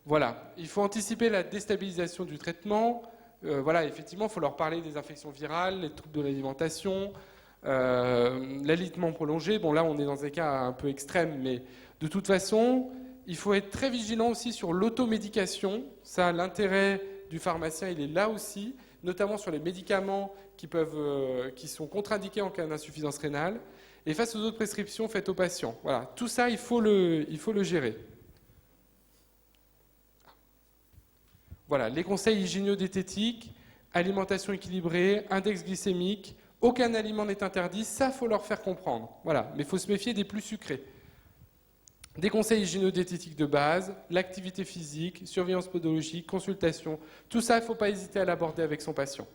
Voilà. Il faut anticiper la déstabilisation du traitement. Effectivement, il faut leur parler des infections virales, les troubles de l'alimentation, l'alitement prolongé. Bon, là, on est dans des cas un peu extrêmes, mais de toute façon, il faut être très vigilant aussi sur l'automédication. Ça, l'intérêt du pharmacien, il est là aussi, notamment sur les médicaments qui sont contre-indiqués en cas d'insuffisance rénale. Et face aux autres prescriptions faites aux patients. Voilà, tout ça, il faut le gérer. Voilà, les conseils hygiéno-diététiques, alimentation équilibrée, index glycémique, aucun aliment n'est interdit, ça, il faut leur faire comprendre. Voilà, mais il faut se méfier des plus sucrés. Des conseils hygiéno-diététiques de base, l'activité physique, surveillance podologique, consultation, tout ça, il ne faut pas hésiter à l'aborder avec son patient.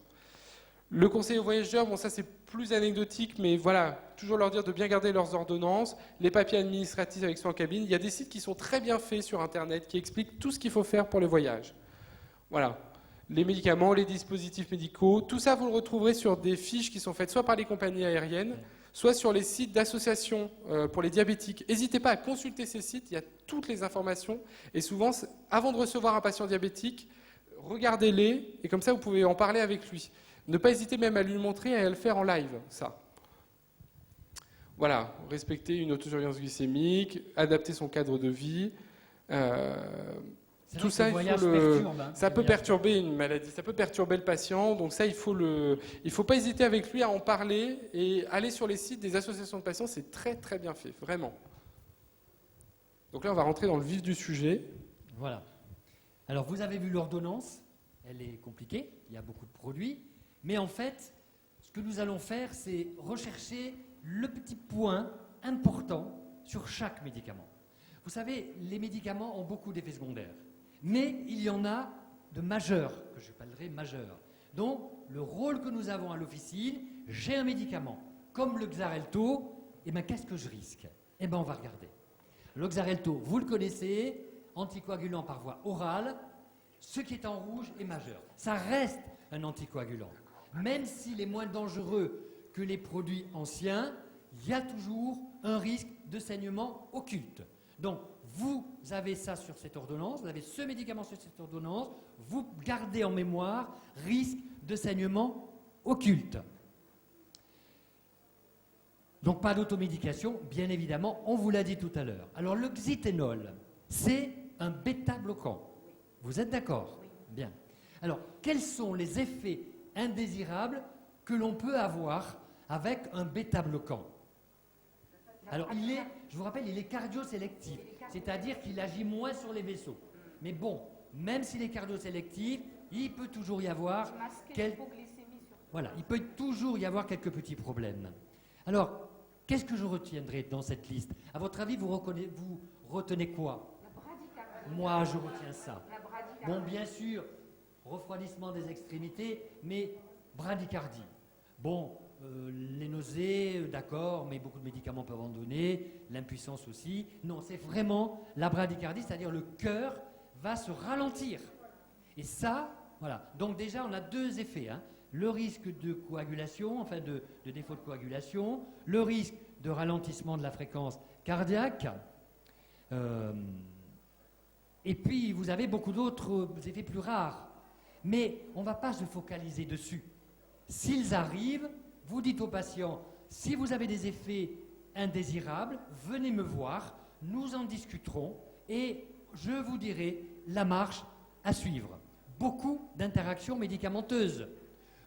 Le conseil aux voyageurs, bon ça c'est plus anecdotique, mais voilà, toujours leur dire de bien garder leurs ordonnances, les papiers administratifs avec soi en cabine. Il y a des sites qui sont très bien faits sur Internet, qui expliquent tout ce qu'il faut faire pour les voyages. Voilà, les médicaments, les dispositifs médicaux, tout ça vous le retrouverez sur des fiches qui sont faites soit par les compagnies aériennes, soit sur les sites d'associations pour les diabétiques. N'hésitez pas à consulter ces sites, il y a toutes les informations. Et souvent, avant de recevoir un patient diabétique, regardez-les, et comme ça, vous pouvez en parler avec lui. Ne pas hésiter même à lui montrer et à le faire en live, ça. Voilà, respecter une autosurveillance glycémique, adapter son cadre de vie. Tout ça, ça peut perturber une maladie, ça peut perturber le patient. Donc ça, il faut pas hésiter avec lui à en parler et aller sur les sites des associations de patients. C'est très très bien fait, vraiment. Donc là, on va rentrer dans le vif du sujet. Voilà. Alors vous avez vu l'ordonnance, elle est compliquée, il y a beaucoup de produits, mais en fait, ce que nous allons faire, c'est rechercher le petit point important sur chaque médicament. Vous savez, les médicaments ont beaucoup d'effets secondaires. Mais il y en a de majeurs, que je parlerai majeurs. Donc, le rôle que nous avons à l'officine, j'ai un médicament, comme le Xarelto, qu'est-ce que je risque? On va regarder. Le Xarelto, vous le connaissez, anticoagulant par voie orale, ce qui est en rouge est majeur. Ça reste un anticoagulant. Même s'il est moins dangereux que les produits anciens, il y a toujours un risque de saignement occulte. Donc, vous avez ça sur cette ordonnance, vous avez ce médicament sur cette ordonnance, vous gardez en mémoire risque de saignement occulte. Donc, pas d'automédication, bien évidemment, on vous l'a dit tout à l'heure. Alors, le xyténol, c'est un bêta-bloquant. Vous êtes d'accord? Bien. Alors, quels sont les effets indésirables que l'on peut avoir avec un bêta-bloquant? Alors, je vous rappelle, il est cardiosélectif, c'est-à-dire qu'il agit moins sur les vaisseaux. Mais bon, même s'il est cardiosélectif, il peut toujours y avoir il peut toujours y avoir quelques petits problèmes. Alors, qu'est-ce que je retiendrai dans cette liste? À votre avis, vous retenez quoi? Moi, je retiens ça. Bon, bien sûr, refroidissement des extrémités, mais bradycardie. Bon, les nausées, d'accord, mais beaucoup de médicaments peuvent en donner, l'impuissance aussi. Non, c'est vraiment la bradycardie, c'est-à-dire le cœur va se ralentir. Et ça, voilà. Donc déjà, on a deux effets, hein. Le risque de coagulation, enfin de défaut de coagulation, le risque de ralentissement de la fréquence cardiaque. Et puis, vous avez beaucoup d'autres effets plus rares. Mais on ne va pas se focaliser dessus. S'ils arrivent, vous dites aux patients, si vous avez des effets indésirables, venez me voir, nous en discuterons et je vous dirai la marche à suivre. Beaucoup d'interactions médicamenteuses.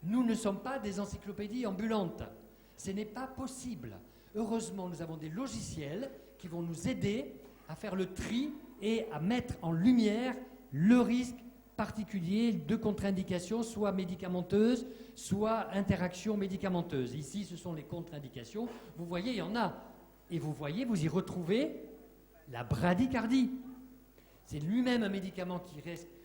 Nous ne sommes pas des encyclopédies ambulantes. Ce n'est pas possible. Heureusement, nous avons des logiciels qui vont nous aider à faire le tri et à mettre en lumière le risque particulier de contre-indication, soit médicamenteuse, soit interaction médicamenteuse. Ici, ce sont les contre-indications. Vous voyez, il y en a. Et vous voyez, vous y retrouvez la bradycardie. C'est lui-même un médicament qui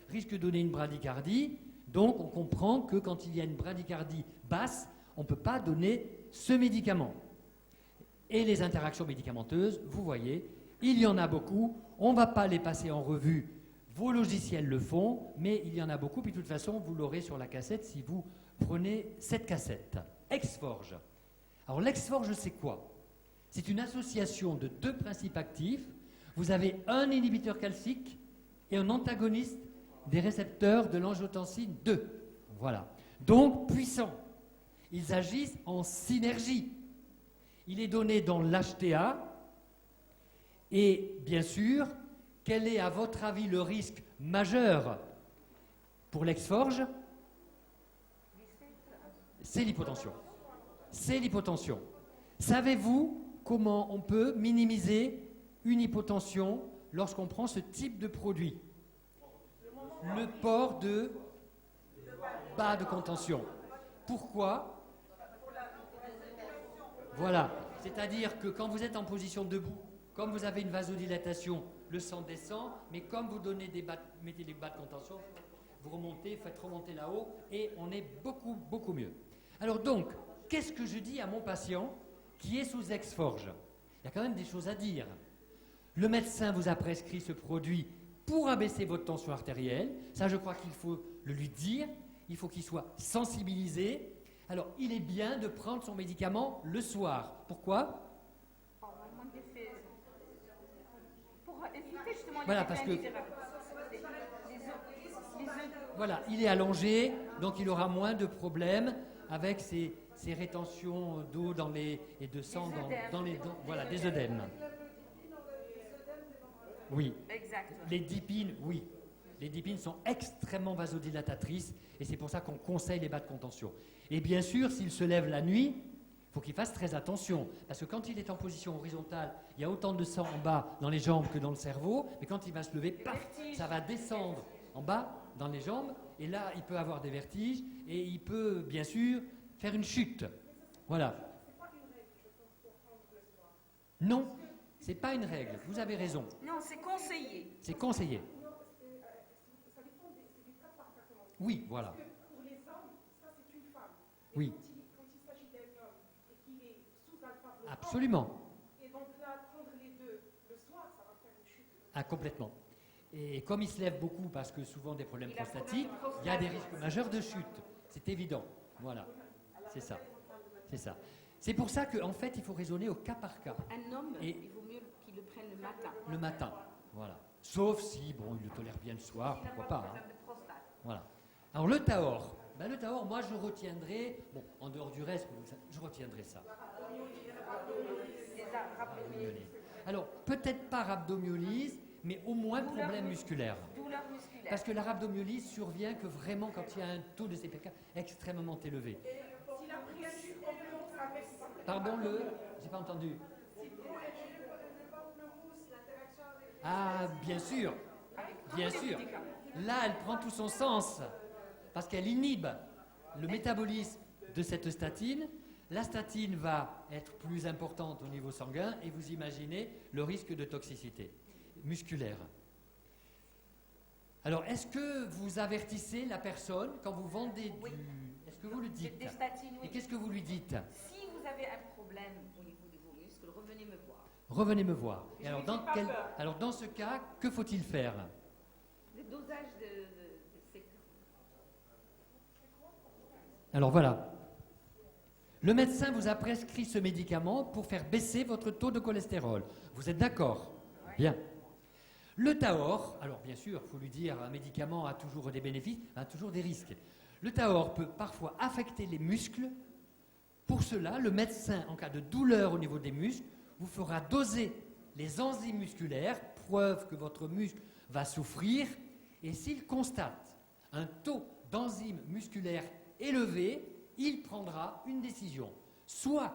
risque de donner une bradycardie. Donc, on comprend que quand il y a une bradycardie basse, on ne peut pas donner ce médicament. Et les interactions médicamenteuses, vous voyez, il y en a beaucoup. On ne va pas les passer en revue. Vos logiciels le font, mais il y en a beaucoup. Puis de toute façon, vous l'aurez sur la cassette si vous prenez cette cassette. Exforge. Alors, l'exforge, c'est quoi? C'est une association de deux principes actifs. Vous avez un inhibiteur calcique et un antagoniste des récepteurs de l'angiotensine 2. Voilà. Donc, puissants. Ils agissent en synergie. Il est donné dans l'HTA. Et bien sûr, quel est à votre avis le risque majeur pour l'exforge? C'est l'hypotension. C'est l'hypotension. Savez-vous comment on peut minimiser une hypotension lorsqu'on prend ce type de produit? Le port de bas de contention. Pourquoi? Voilà. C'est-à-dire que quand vous êtes en position debout, comme vous avez une vasodilatation, le sang descend, mais comme vous mettez des bas de contention, vous remontez, faites remonter là-haut, et on est beaucoup, beaucoup mieux. Alors donc, qu'est-ce que je dis à mon patient qui est sous exforge? Il y a quand même des choses à dire. Le médecin vous a prescrit ce produit pour abaisser votre tension artérielle. Ça, je crois qu'il faut le lui dire. Il faut qu'il soit sensibilisé. Alors, il est bien de prendre son médicament le soir. Pourquoi? Voilà, parce que voilà, il est allongé, donc il aura moins de problèmes avec ses rétentions d'eau et de sang dans les dents. Voilà, des œdèmes. Oui. Les dipines, oui. Les dipines sont extrêmement vasodilatatrices et c'est pour ça qu'on conseille les bas de contention. Et bien sûr, s'il se lève la nuit, il faut qu'il fasse très attention, parce que quand il est en position horizontale, il y a autant de sang en bas dans les jambes que dans le cerveau, mais quand il va se lever, paf, ça va descendre en bas dans les jambes, et là, il peut avoir des vertiges, et il peut, bien sûr, faire une chute. Voilà. Non, c'est pas une règle, vous avez raison. Non, c'est conseillé. C'est conseillé. Oui, voilà. Pour les hommes, ça c'est une femme. Oui. Quand il s'agit d'un homme et qu'il est sous alpha-bloquant, Absolument. et donc là, prendre les deux le soir, ça va faire une chute. Ah, complètement. Et comme il se lève beaucoup parce que souvent des problèmes prostatiques, il y a des risques majeurs de chute. C'est évident. Voilà. C'est ça. C'est ça. C'est pour ça qu'en fait, il faut raisonner au cas par cas. Un homme, il vaut mieux qu'il le prenne le matin. Le matin. Voilà. Sauf si, bon, il le tolère bien le soir, pourquoi pas. Hein. Voilà. Alors le Tahor. Ben, le Tahor, moi je retiendrai, bon, en dehors du reste, je retiendrai ça. Alors, peut-être pas rhabdomyolyse, mais au moins problème musculaire. Douleur musculaire. Parce que la rhabdomyolyse survient que vraiment quand il y a un taux de CPK extrêmement élevé. Pardon, j'ai pas entendu. Ah, bien sûr. Bien sûr. Là, elle prend tout son sens. Parce qu'elle inhibe le métabolisme de cette statine. La statine va être plus importante au niveau sanguin et vous imaginez le risque de toxicité musculaire. Alors, est-ce que vous avertissez la personne quand vous vendez du... Est-ce que vous lui dites. Des statines, Et oui. qu'est-ce que vous lui dites? Si vous avez un problème au niveau de vos muscles, revenez me voir. Revenez me voir. Et Je alors, lui dans fais pas peur. alors, dans ce cas, que faut-il faire? Le dosage de ces... Alors voilà. Le médecin vous a prescrit ce médicament pour faire baisser votre taux de cholestérol. Vous êtes d'accord? Bien. Le Taor, alors bien sûr, il faut lui dire, un médicament a toujours des bénéfices, a toujours des risques. Le Taor peut parfois affecter les muscles. Pour cela, le médecin, en cas de douleur au niveau des muscles, vous fera doser les enzymes musculaires, preuve que votre muscle va souffrir. Et s'il constate un taux d'enzymes musculaires élevé, il prendra une décision. Soit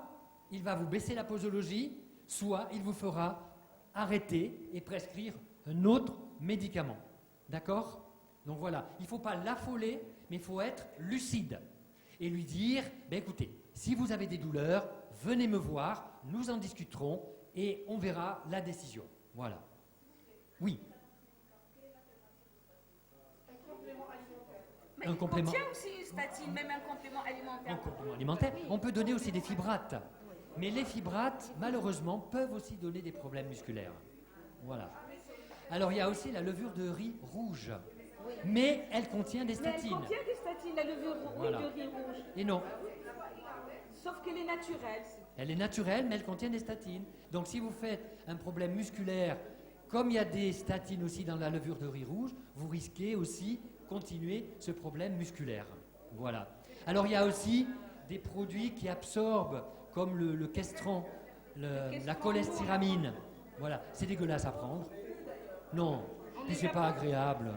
il va vous baisser la posologie, soit il vous fera arrêter et prescrire un autre médicament. D'accord? Donc voilà, il ne faut pas l'affoler, mais il faut être lucide et lui dire, ben écoutez, si vous avez des douleurs, venez me voir, nous en discuterons et on verra la décision. Voilà. Oui. Mais Un il complément. contient aussi une statine, même un complément alimentaire. En complément alimentaire, on peut donner aussi des fibrates. Mais les fibrates, malheureusement, peuvent aussi donner des problèmes musculaires. Voilà. Alors, il y a aussi la levure de riz rouge. Mais elle contient des Mais elle statines. contient des statines, la levure Voilà. de riz rouge. Et non, Sauf qu'elle est naturelle. elle est naturelle, mais elle contient des statines. Donc, si vous faites un problème musculaire, comme il y a des statines aussi dans la levure de riz rouge, vous risquez aussi continuer ce problème musculaire. Voilà. Alors, il y a aussi des produits qui absorbent, comme le Questran, la cholestéramine. Voilà. C'est dégueulasse à prendre. Non, puis c'est pas agréable.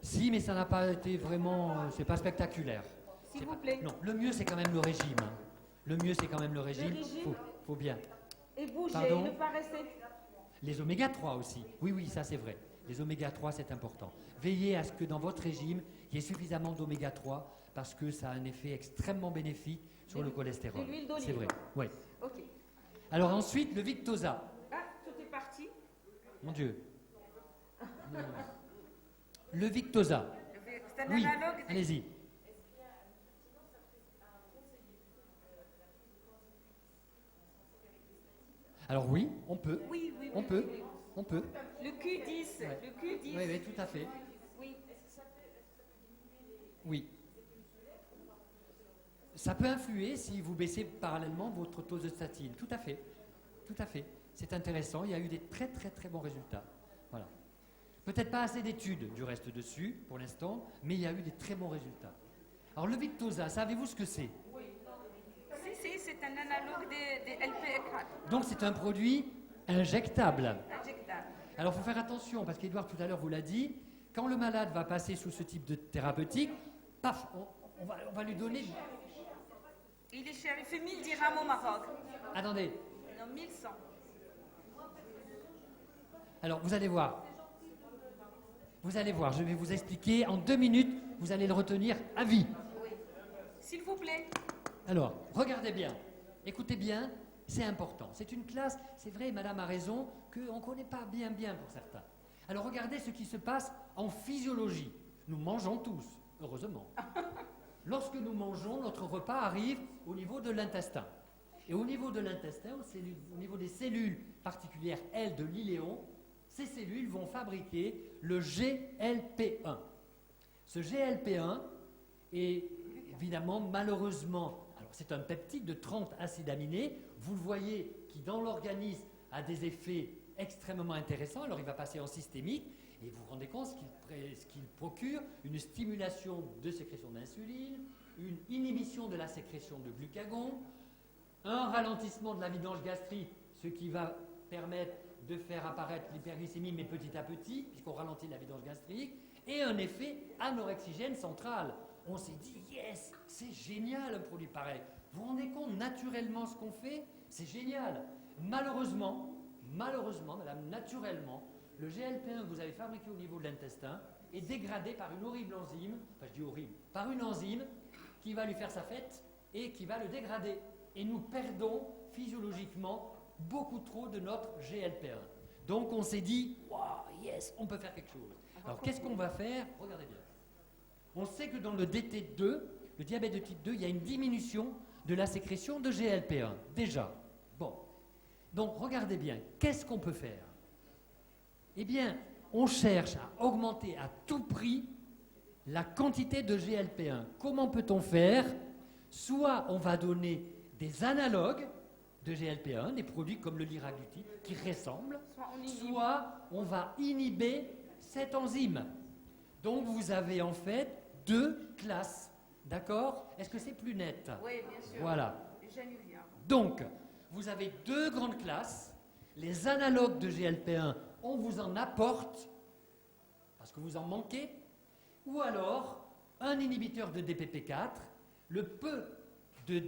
Si, mais ça n'a pas été vraiment, c'est pas spectaculaire. S'il C'est vous pas- plaît. Non, le mieux c'est quand même le régime. Hein. Le mieux c'est quand même le régime. régime. Faut bien. Et bouger, Pardon? ne pas rester. Les oméga 3 aussi. Oui, oui, ça c'est vrai. Les oméga 3 c'est important. Veillez à ce que dans votre régime, il y ait suffisamment d'oméga 3 parce que ça a un effet extrêmement bénéfique sur le cholestérol. de l'huile d'olive. C'est vrai. Oui. Ok. Alors ensuite, le Victoza. Ah, tout est parti. Mon Dieu. Non. Le Victoza. C'est un Oui, analogue. allez-y. Alors oui, on peut. Oui, oui, On oui, peut. oui, oui. On peut. Le Q10. Ouais. Le Q10. Oui, oui, tout à fait. Oui. Oui. Ça peut influer si vous baissez parallèlement votre taux de statine. Tout à fait. Tout à fait. C'est intéressant. Il y a eu des très très très bons résultats. Voilà. Peut-être pas assez d'études du reste dessus pour l'instant, mais il y a eu des très bons résultats. Alors le Victoza, savez-vous ce que c'est? Si, c'est un analogue des LP4 Donc c'est un produit injectable. injectables. Alors il faut faire attention, parce qu'Edouard tout à l'heure vous l'a dit, quand le malade va passer sous ce type de thérapeutique, paf, on va lui donner... Il est cher, il fait 1000 dirhams au Maroc. Attendez, Non, 1100. alors vous allez voir. Vous allez voir, je vais vous expliquer. En 2 minutes, vous allez le retenir à vie. Oui. S'il vous plaît. Alors, regardez bien, écoutez bien, c'est important. C'est une classe, c'est vrai, madame a raison, qu'on ne connaît pas bien pour certains. Alors regardez ce qui se passe en physiologie. Nous mangeons tous, heureusement. Lorsque nous mangeons, notre repas arrive au niveau de l'intestin. Et au niveau de l'intestin, au niveau des cellules particulières, elles, de l'iléon, ces cellules vont fabriquer le GLP1. Ce GLP1 est évidemment, malheureusement, alors c'est un peptide de 30 acides aminés, vous le voyez, qui dans l'organisme a des effets extrêmement intéressants, alors il va passer en systémique, et vous vous rendez compte ce qu'il procure, une stimulation de sécrétion d'insuline, une inhibition de la sécrétion de glucagon, un ralentissement de la vidange gastrique, ce qui va permettre de faire apparaître l'hyperglycémie, mais petit à petit, puisqu'on ralentit la vidange gastrique, et un effet anorexigène central. On s'est dit, yes, c'est génial un produit pareil. Vous vous rendez compte naturellement ce qu'on fait? C'est génial. Malheureusement, madame, naturellement, le GLP1 que vous avez fabriqué au niveau de l'intestin est dégradé par une horrible enzyme, enfin je dis horrible, par une enzyme qui va lui faire sa fête et qui va le dégrader. Et nous perdons physiologiquement beaucoup trop de notre GLP1. Donc on s'est dit, wow, yes, on peut faire quelque chose. Alors qu'est-ce qu'on va faire? Regardez bien. On sait que dans le DT2, le diabète de type 2, il y a une diminution de la sécrétion de GLP-1, déjà. Bon. Donc, regardez bien, qu'est-ce qu'on peut faire? Eh bien, on cherche à augmenter à tout prix la quantité de GLP-1. Comment peut-on faire? Soit on va donner des analogues de GLP-1, des produits comme le liraglutide qui ressemblent, soit on va inhiber cette enzyme. Donc vous avez en fait deux classes, d'accord? Est-ce que c'est plus net? Oui, bien sûr. Voilà. Januvia. Donc, vous avez deux grandes classes. Les analogues de GLP-1, on vous en apporte, parce que vous en manquez, ou alors un inhibiteur de DPP4, le peu de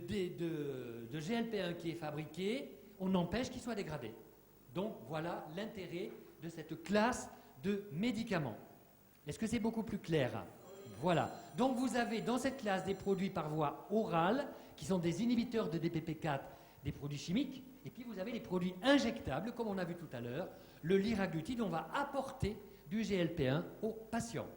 GLP-1 qui est fabriqué, on empêche qu'il soit dégradé. Donc, voilà l'intérêt de cette classe de médicaments. Est-ce que c'est beaucoup plus clair? Voilà. Donc, vous avez dans cette classe des produits par voie orale, qui sont des inhibiteurs de DPP4, des produits chimiques, et puis vous avez les produits injectables, comme on a vu tout à l'heure, le liraglutide, on va apporter du GLP-1 aux patients.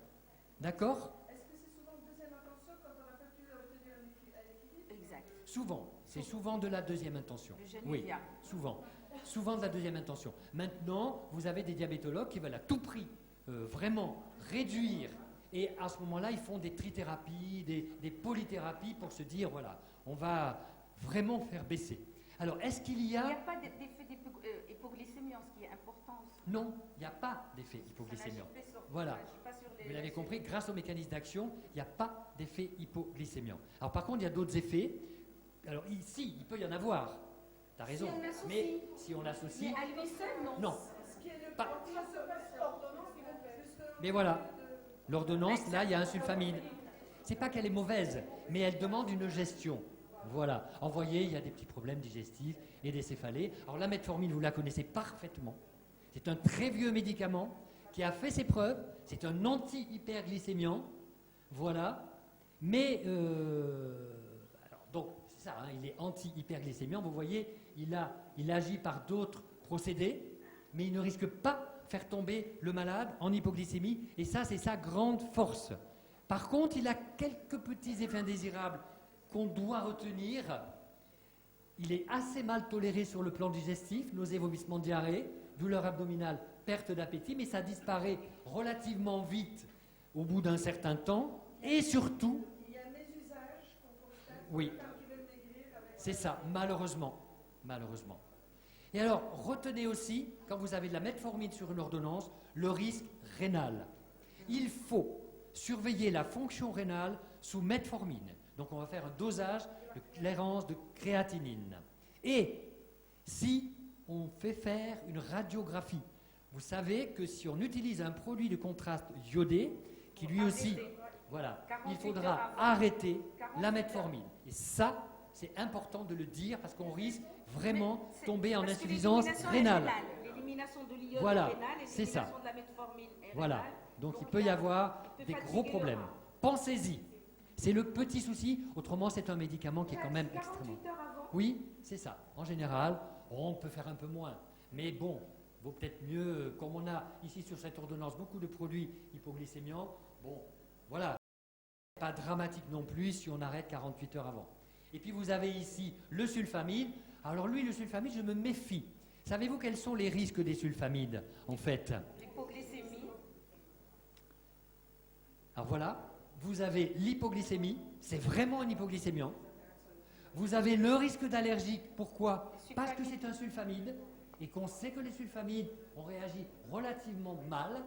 D'accord? Est-ce que c'est souvent deuxième intention quand on n'a pas pu obtenir un équilibre? Exact. Souvent. C'est souvent de la deuxième intention. Le Januvia. Oui, souvent. Souvent de la deuxième intention. Maintenant, vous avez des diabétologues qui veulent à tout prix vraiment réduire. Et à ce moment-là, ils font des trithérapies, des polythérapies pour se dire, voilà, on va vraiment faire baisser. Alors, est-ce qu'il y Il n'y a... a pas d'effet d'hypoglycémie, ce qui est important. Non, il n'y a pas d'effet hypoglycémiant. Voilà. Vous l'avez compris, grâce au mécanisme d'action, il n'y a pas d'effet hypoglycémiant. Alors par contre, il y a d'autres effets. Alors ici, il peut y en avoir. Tu as raison. Si on associe. Mais si on l'associe... Mais à lui seul, non. Non. Ce qui est le Pas. ordonnance qui va plus que... Mais voilà. L'ordonnance, là, il y a un sulfamide. C'est pas qu'elle est mauvaise, mais elle demande une gestion. Voilà. En voyez, il y a des petits problèmes digestifs et des céphalées. Alors la metformine, vous la connaissez parfaitement. C'est un très vieux médicament qui a fait ses preuves. C'est un anti-hyperglycémiant. Voilà. Mais, alors, donc, c'est ça, hein, il est anti-hyperglycémiant. Vous voyez, il agit par d'autres procédés, mais il ne risque pas de faire tomber le malade en hypoglycémie. Et ça, c'est sa grande force. Par contre, il a quelques petits effets indésirables qu'on doit retenir. Il est assez mal toléré sur le plan digestif, nausées, vomissements, diarrhée, douleur abdominale, perte d'appétit, mais ça disparaît relativement vite au bout d'un certain temps. Et surtout, Il y a un mésusage qu'on constate oui, quand ils veulent maigrir avec... c'est ça, malheureusement. Malheureusement. Et alors, retenez aussi, quand vous avez de la metformine sur une ordonnance, le risque rénal. Il faut surveiller la fonction rénale sous metformine. Donc on va faire un dosage de clairance de créatinine. Et si on fait faire une radiographie, vous savez que si on utilise un produit de contraste iodé, qui lui aussi, voilà, il 48 heures faudra avant. arrêter 48 la heures. metformine. Et ça, c'est important de le dire parce qu'on risque vraiment C'est- tomber en parce que insuffisance l'élimination rénale. L'élimination de l'iode Voilà, rénale et c'est ça. l'élimination de la metformine est Voilà. rénale. Donc il peut y il avoir peut des fatiguer gros le problèmes. rat. Pensez-y. C'est le petit souci. Autrement, c'est un médicament qui est quand même extrêmement... 48 heures avant. Oui, c'est ça. En général, on peut faire un peu moins. Mais bon, vaut peut-être mieux, comme on a ici sur cette ordonnance beaucoup de produits hypoglycémiants, bon, voilà. Pas dramatique non plus si on arrête 48 heures avant. Et puis vous avez ici le sulfamide. Alors lui, le sulfamide, je me méfie. Savez-vous quels sont les risques des sulfamides, en fait? L'hypoglycémie. Alors voilà, vous avez l'hypoglycémie, c'est vraiment un hypoglycémiant. Vous avez le risque d'allergie, pourquoi? Parce que c'est un sulfamide, et qu'on sait que les sulfamides, on réagit relativement mal,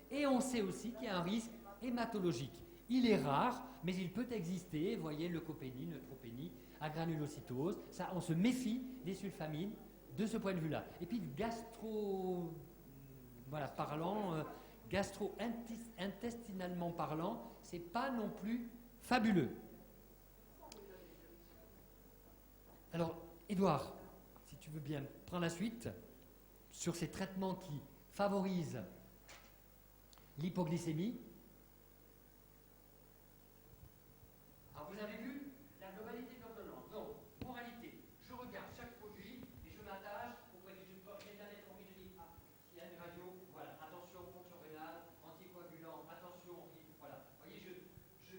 et on sait aussi qu'il y a un risque hématologique. Il est rare, mais il peut exister, vous voyez, leucopénie, neutropénie, agranulocytose, ça, on se méfie des sulfamides de ce point de vue-là. Et puis gastro-intestinalement parlant, c'est pas non plus fabuleux. Alors, Édouard, si tu veux bien prendre la suite sur ces traitements qui favorisent l'hypoglycémie. Alors, vous avez vu la globalité de l'ordonnance. Donc, moralité, je regarde chaque produit et je m'attache auprès du support. J'ai de la metformine, je dis, ah, s'il y a une radio, voilà, attention, fonction rénale, anticoagulant, attention, voilà. Vous voyez, je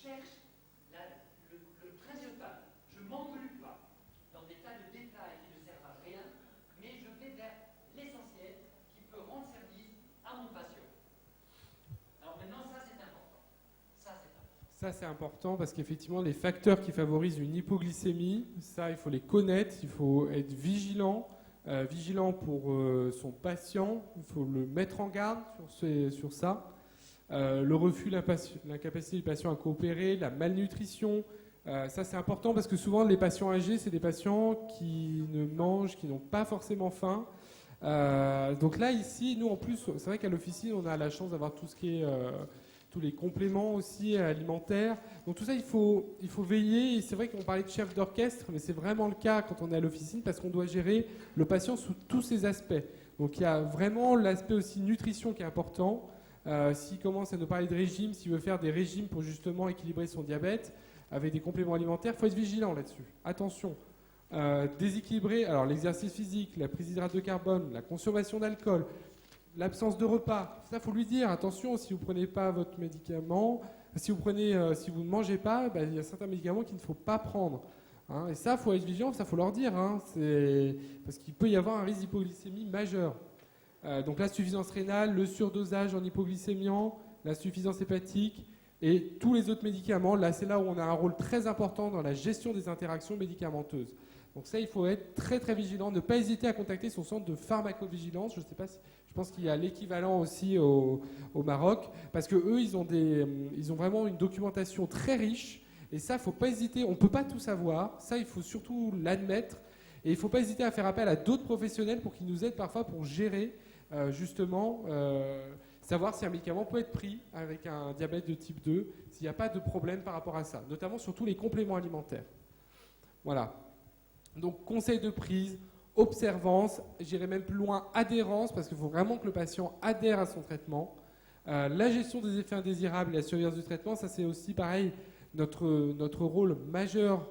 cherche le principal. Je ne m'envolue pas dans des tas de détails qui ne servent à rien, mais je vais vers l'essentiel qui peut rendre service à mon patient. Alors maintenant, ça c'est important. Ça, c'est important parce qu'effectivement, les facteurs qui favorisent une hypoglycémie, ça, il faut les connaître, il faut être vigilant pour son patient, il faut le mettre en garde sur ça. Le refus, l'incapacité du patient à coopérer, la malnutrition, ça, c'est important parce que souvent, les patients âgés, c'est des patients qui ne mangent, qui n'ont pas forcément faim. Donc là, ici, nous, en plus, c'est vrai qu'à l'officine, on a la chance d'avoir tout ce qui est... tous les compléments aussi alimentaires. Donc tout ça, il faut veiller. Et c'est vrai qu'on parlait de chef d'orchestre, mais c'est vraiment le cas quand on est à l'officine parce qu'on doit gérer le patient sous tous ses aspects. Donc il y a vraiment l'aspect aussi nutrition qui est important. S'il commence à nous parler de régime, s'il veut faire des régimes pour justement équilibrer son diabète avec des compléments alimentaires, il faut être vigilant là-dessus. Attention. Déséquilibrer, alors l'exercice physique, la prise d'hydrate de carbone, la consommation d'alcool, l'absence de repas, ça faut lui dire, attention, si vous ne prenez pas votre médicament, si vous ne mangez pas, il y a certains médicaments qu'il ne faut pas prendre. Hein, et ça, il faut être vigilant, ça faut leur dire, hein, parce qu'il peut y avoir un risque d'hypoglycémie majeur. Donc l'insuffisance rénale, le surdosage en hypoglycémiant, l'insuffisance hépatique et tous les autres médicaments, là c'est là où on a un rôle très important dans la gestion des interactions médicamenteuses. Donc ça, il faut être très très vigilant, ne pas hésiter à contacter son centre de pharmacovigilance. Je sais pas si, je pense qu'il y a l'équivalent aussi au Maroc, parce que eux, ils ont vraiment une documentation très riche. Et ça, il ne faut pas hésiter. On ne peut pas tout savoir. Ça, il faut surtout l'admettre. Et il ne faut pas hésiter à faire appel à d'autres professionnels pour qu'ils nous aident parfois pour gérer justement, savoir si un médicament peut être pris avec un diabète de type 2, s'il n'y a pas de problème par rapport à ça, notamment sur tous les compléments alimentaires. Voilà. Donc, conseil de prise, observance, j'irai même plus loin, adhérence, parce qu'il faut vraiment que le patient adhère à son traitement. La gestion des effets indésirables et la surveillance du traitement, ça c'est aussi pareil, notre rôle majeur,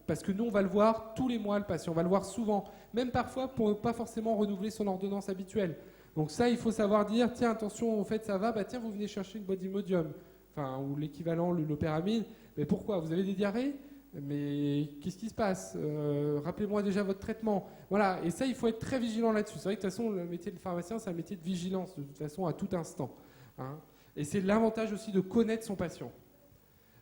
parce que nous on va le voir tous les mois, le patient, on va le voir souvent, même parfois pour ne pas forcément renouveler son ordonnance habituelle. Donc ça, il faut savoir dire, tiens, attention, au fait ça va, tiens, vous venez chercher une boîte d'Imodium, ou l'équivalent, l'opéramine, mais pourquoi? Vous avez des diarrhées? Mais qu'est-ce qui se passe? Rappelez-moi déjà votre traitement. Voilà, et ça, il faut être très vigilant là-dessus. C'est vrai que de toute façon, le métier de pharmacien, c'est un métier de vigilance, de toute façon, à tout instant. Hein. Et c'est l'avantage aussi de connaître son patient.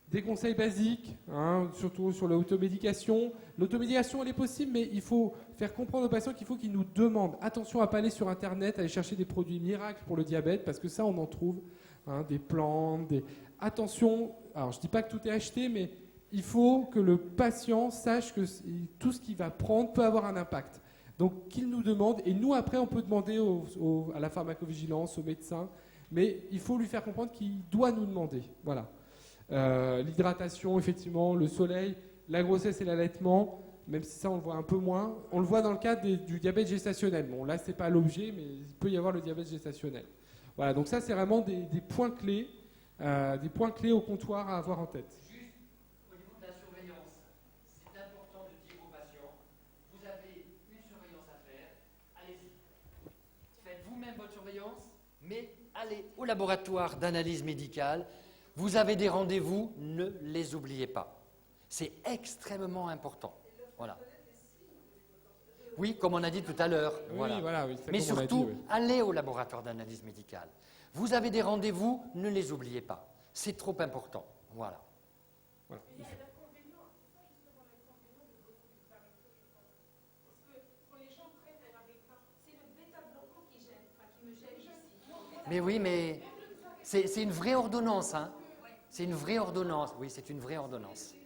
Des conseils basiques, hein, surtout sur l'automédication. L'automédication, elle est possible, mais il faut faire comprendre aux patients qu'il faut qu'ils nous demandent. Attention à ne pas aller sur Internet, aller chercher des produits miracles pour le diabète, parce que ça, on en trouve. Hein, des plantes, Attention, alors je ne dis pas que tout est acheté, mais il faut que le patient sache que tout ce qu'il va prendre peut avoir un impact. Donc qu'il nous demande, et nous après on peut demander à la pharmacovigilance, au médecin, mais il faut lui faire comprendre qu'il doit nous demander. Voilà. L'hydratation, effectivement, le soleil, la grossesse et l'allaitement, même si ça on le voit un peu moins, on le voit dans le cadre du diabète gestationnel. Bon là c'est pas l'objet, mais il peut y avoir le diabète gestationnel. Voilà, donc ça c'est vraiment des points clés au comptoir à avoir en tête. Votre surveillance, mais allez au laboratoire d'analyse médicale. Vous avez des rendez-vous, ne les oubliez pas. C'est extrêmement important. Voilà. Oui, comme on a dit tout à l'heure. Oui, voilà. Oui, mais surtout, allez au laboratoire d'analyse médicale. Vous avez des rendez-vous, ne les oubliez pas. C'est trop important. Voilà. Il y a l'inconvénient, c'est ça justement l'inconvénient de beaucoup de pharmacies, je pense. Parce que quand les gens traitent avec ça, c'est le bêta-bloquant qui gêne, qui me gêne ici. Mais oui, mais c'est une vraie ordonnance. Hein. C'est une vraie ordonnance. Oui, c'est une vraie ordonnance. Les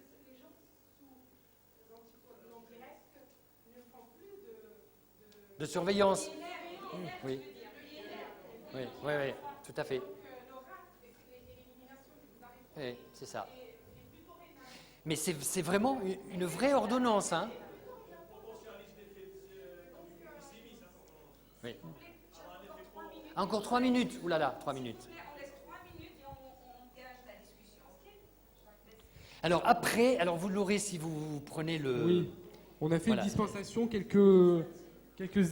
gens sous anticoagulants directs ne font plus de surveillance. Oui. Oui, tout à fait. Oui, c'est ça. Mais c'est vraiment une vraie ordonnance. Hein. Oui. Encore 3 minutes. Ouh là là, 3 minutes. On laisse 3 minutes et on gage la discussion. Alors après, vous l'aurez si vous prenez le... Oui, on a fait une dispensation, quelques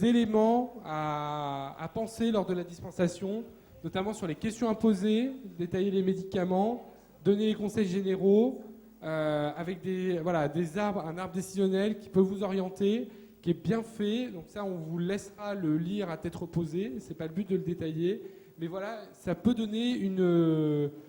éléments à penser lors de la dispensation, notamment sur les questions à poser, détailler les médicaments, donner les conseils généraux avec un arbre décisionnel qui peut vous orienter, qui est bien fait. Donc ça, on vous laissera le lire à tête reposée. C'est pas le but de le détailler. Mais voilà, ça peut donner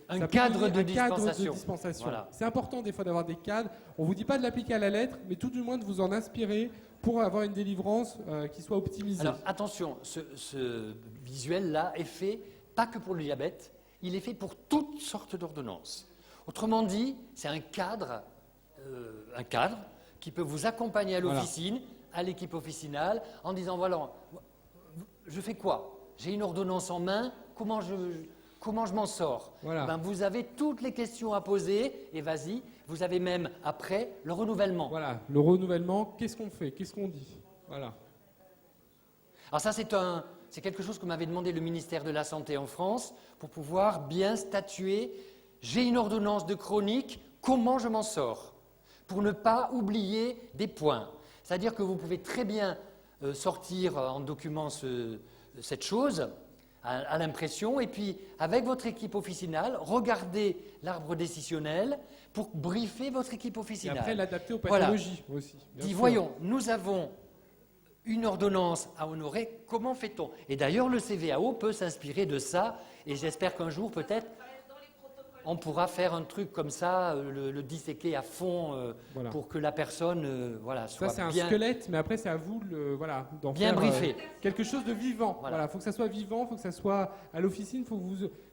un cadre de dispensation. Voilà. C'est important des fois d'avoir des cadres. On ne vous dit pas de l'appliquer à la lettre, mais tout du moins de vous en inspirer pour avoir une délivrance qui soit optimisée. Alors attention, ce visuel-là est fait pas que pour le diabète, il est fait pour toutes sortes d'ordonnances. Autrement dit, c'est un cadre qui peut vous accompagner à l'officine, à l'équipe officinale, en disant voilà, je fais quoi ? J'ai une ordonnance en main, comment je m'en sors ? Ben, vous avez toutes les questions à poser et vas-y, vous avez même après le renouvellement. Voilà, le renouvellement, qu'est-ce qu'on fait ? Qu'est-ce qu'on dit ? Voilà. Alors ça, c'est quelque chose que m'avait demandé le ministère de la Santé en France pour pouvoir bien statuer. J'ai une ordonnance de chronique, comment je m'en sors ? Pour ne pas oublier des points. C'est-à-dire que vous pouvez très bien sortir en document cette chose à l'impression et puis avec votre équipe officinale, regardez l'arbre décisionnel pour briefer votre équipe officinale. Et après l'adapter aux pathologies aussi. Dis, voyons, nous avons une ordonnance à honorer, comment fait-on ? Et d'ailleurs, le CVAO peut s'inspirer de ça et j'espère qu'un jour peut-être on pourra faire un truc comme ça, le disséquer à fond pour que la personne soit ça, c'est un bien... squelette, mais après, c'est à vous d'en bien faire briefé. Quelque chose de vivant. Voilà, faut que ça soit vivant, faut que ça soit à l'officine, faut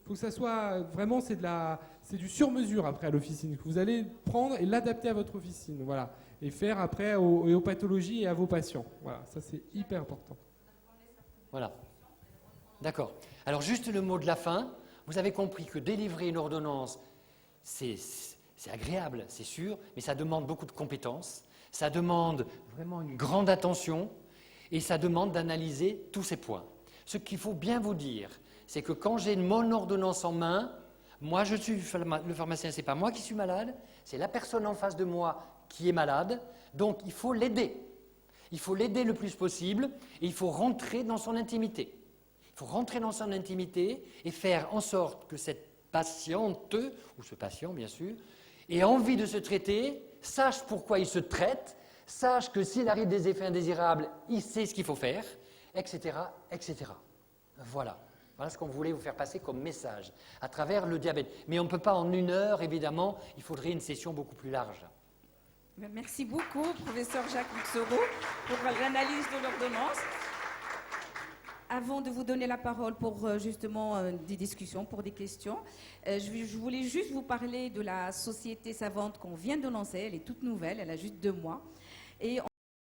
que ça soit vraiment, c'est du sur-mesure après à l'officine, que vous allez prendre et l'adapter à votre officine. Voilà. Et faire après aux pathologies et à vos patients. Voilà, ça, c'est hyper important. Voilà. D'accord. Alors, juste le mot de la fin. Vous avez compris que délivrer une ordonnance, c'est agréable, c'est sûr, mais ça demande beaucoup de compétences, ça demande vraiment une grande attention et ça demande d'analyser tous ces points. Ce qu'il faut bien vous dire, c'est que quand j'ai mon ordonnance en main, moi je suis le pharmacien, ce n'est pas moi qui suis malade, c'est la personne en face de moi qui est malade, donc il faut l'aider. Il faut l'aider le plus possible et il faut rentrer dans son intimité. Il faut rentrer dans son intimité et faire en sorte que cette patiente, ou ce patient bien sûr, ait envie de se traiter, sache pourquoi il se traite, sache que s'il arrive des effets indésirables, il sait ce qu'il faut faire, etc., etc. Voilà. Voilà ce qu'on voulait vous faire passer comme message à travers le diabète. Mais on ne peut pas en 1 heure, évidemment, il faudrait une session beaucoup plus large. Merci beaucoup, professeur Jacques Luxereau, pour l'analyse de l'ordonnance. Avant de vous donner la parole pour justement des discussions, pour des questions, je voulais juste vous parler de la société savante qu'on vient de lancer. Elle est toute nouvelle, elle a juste 2 mois. Et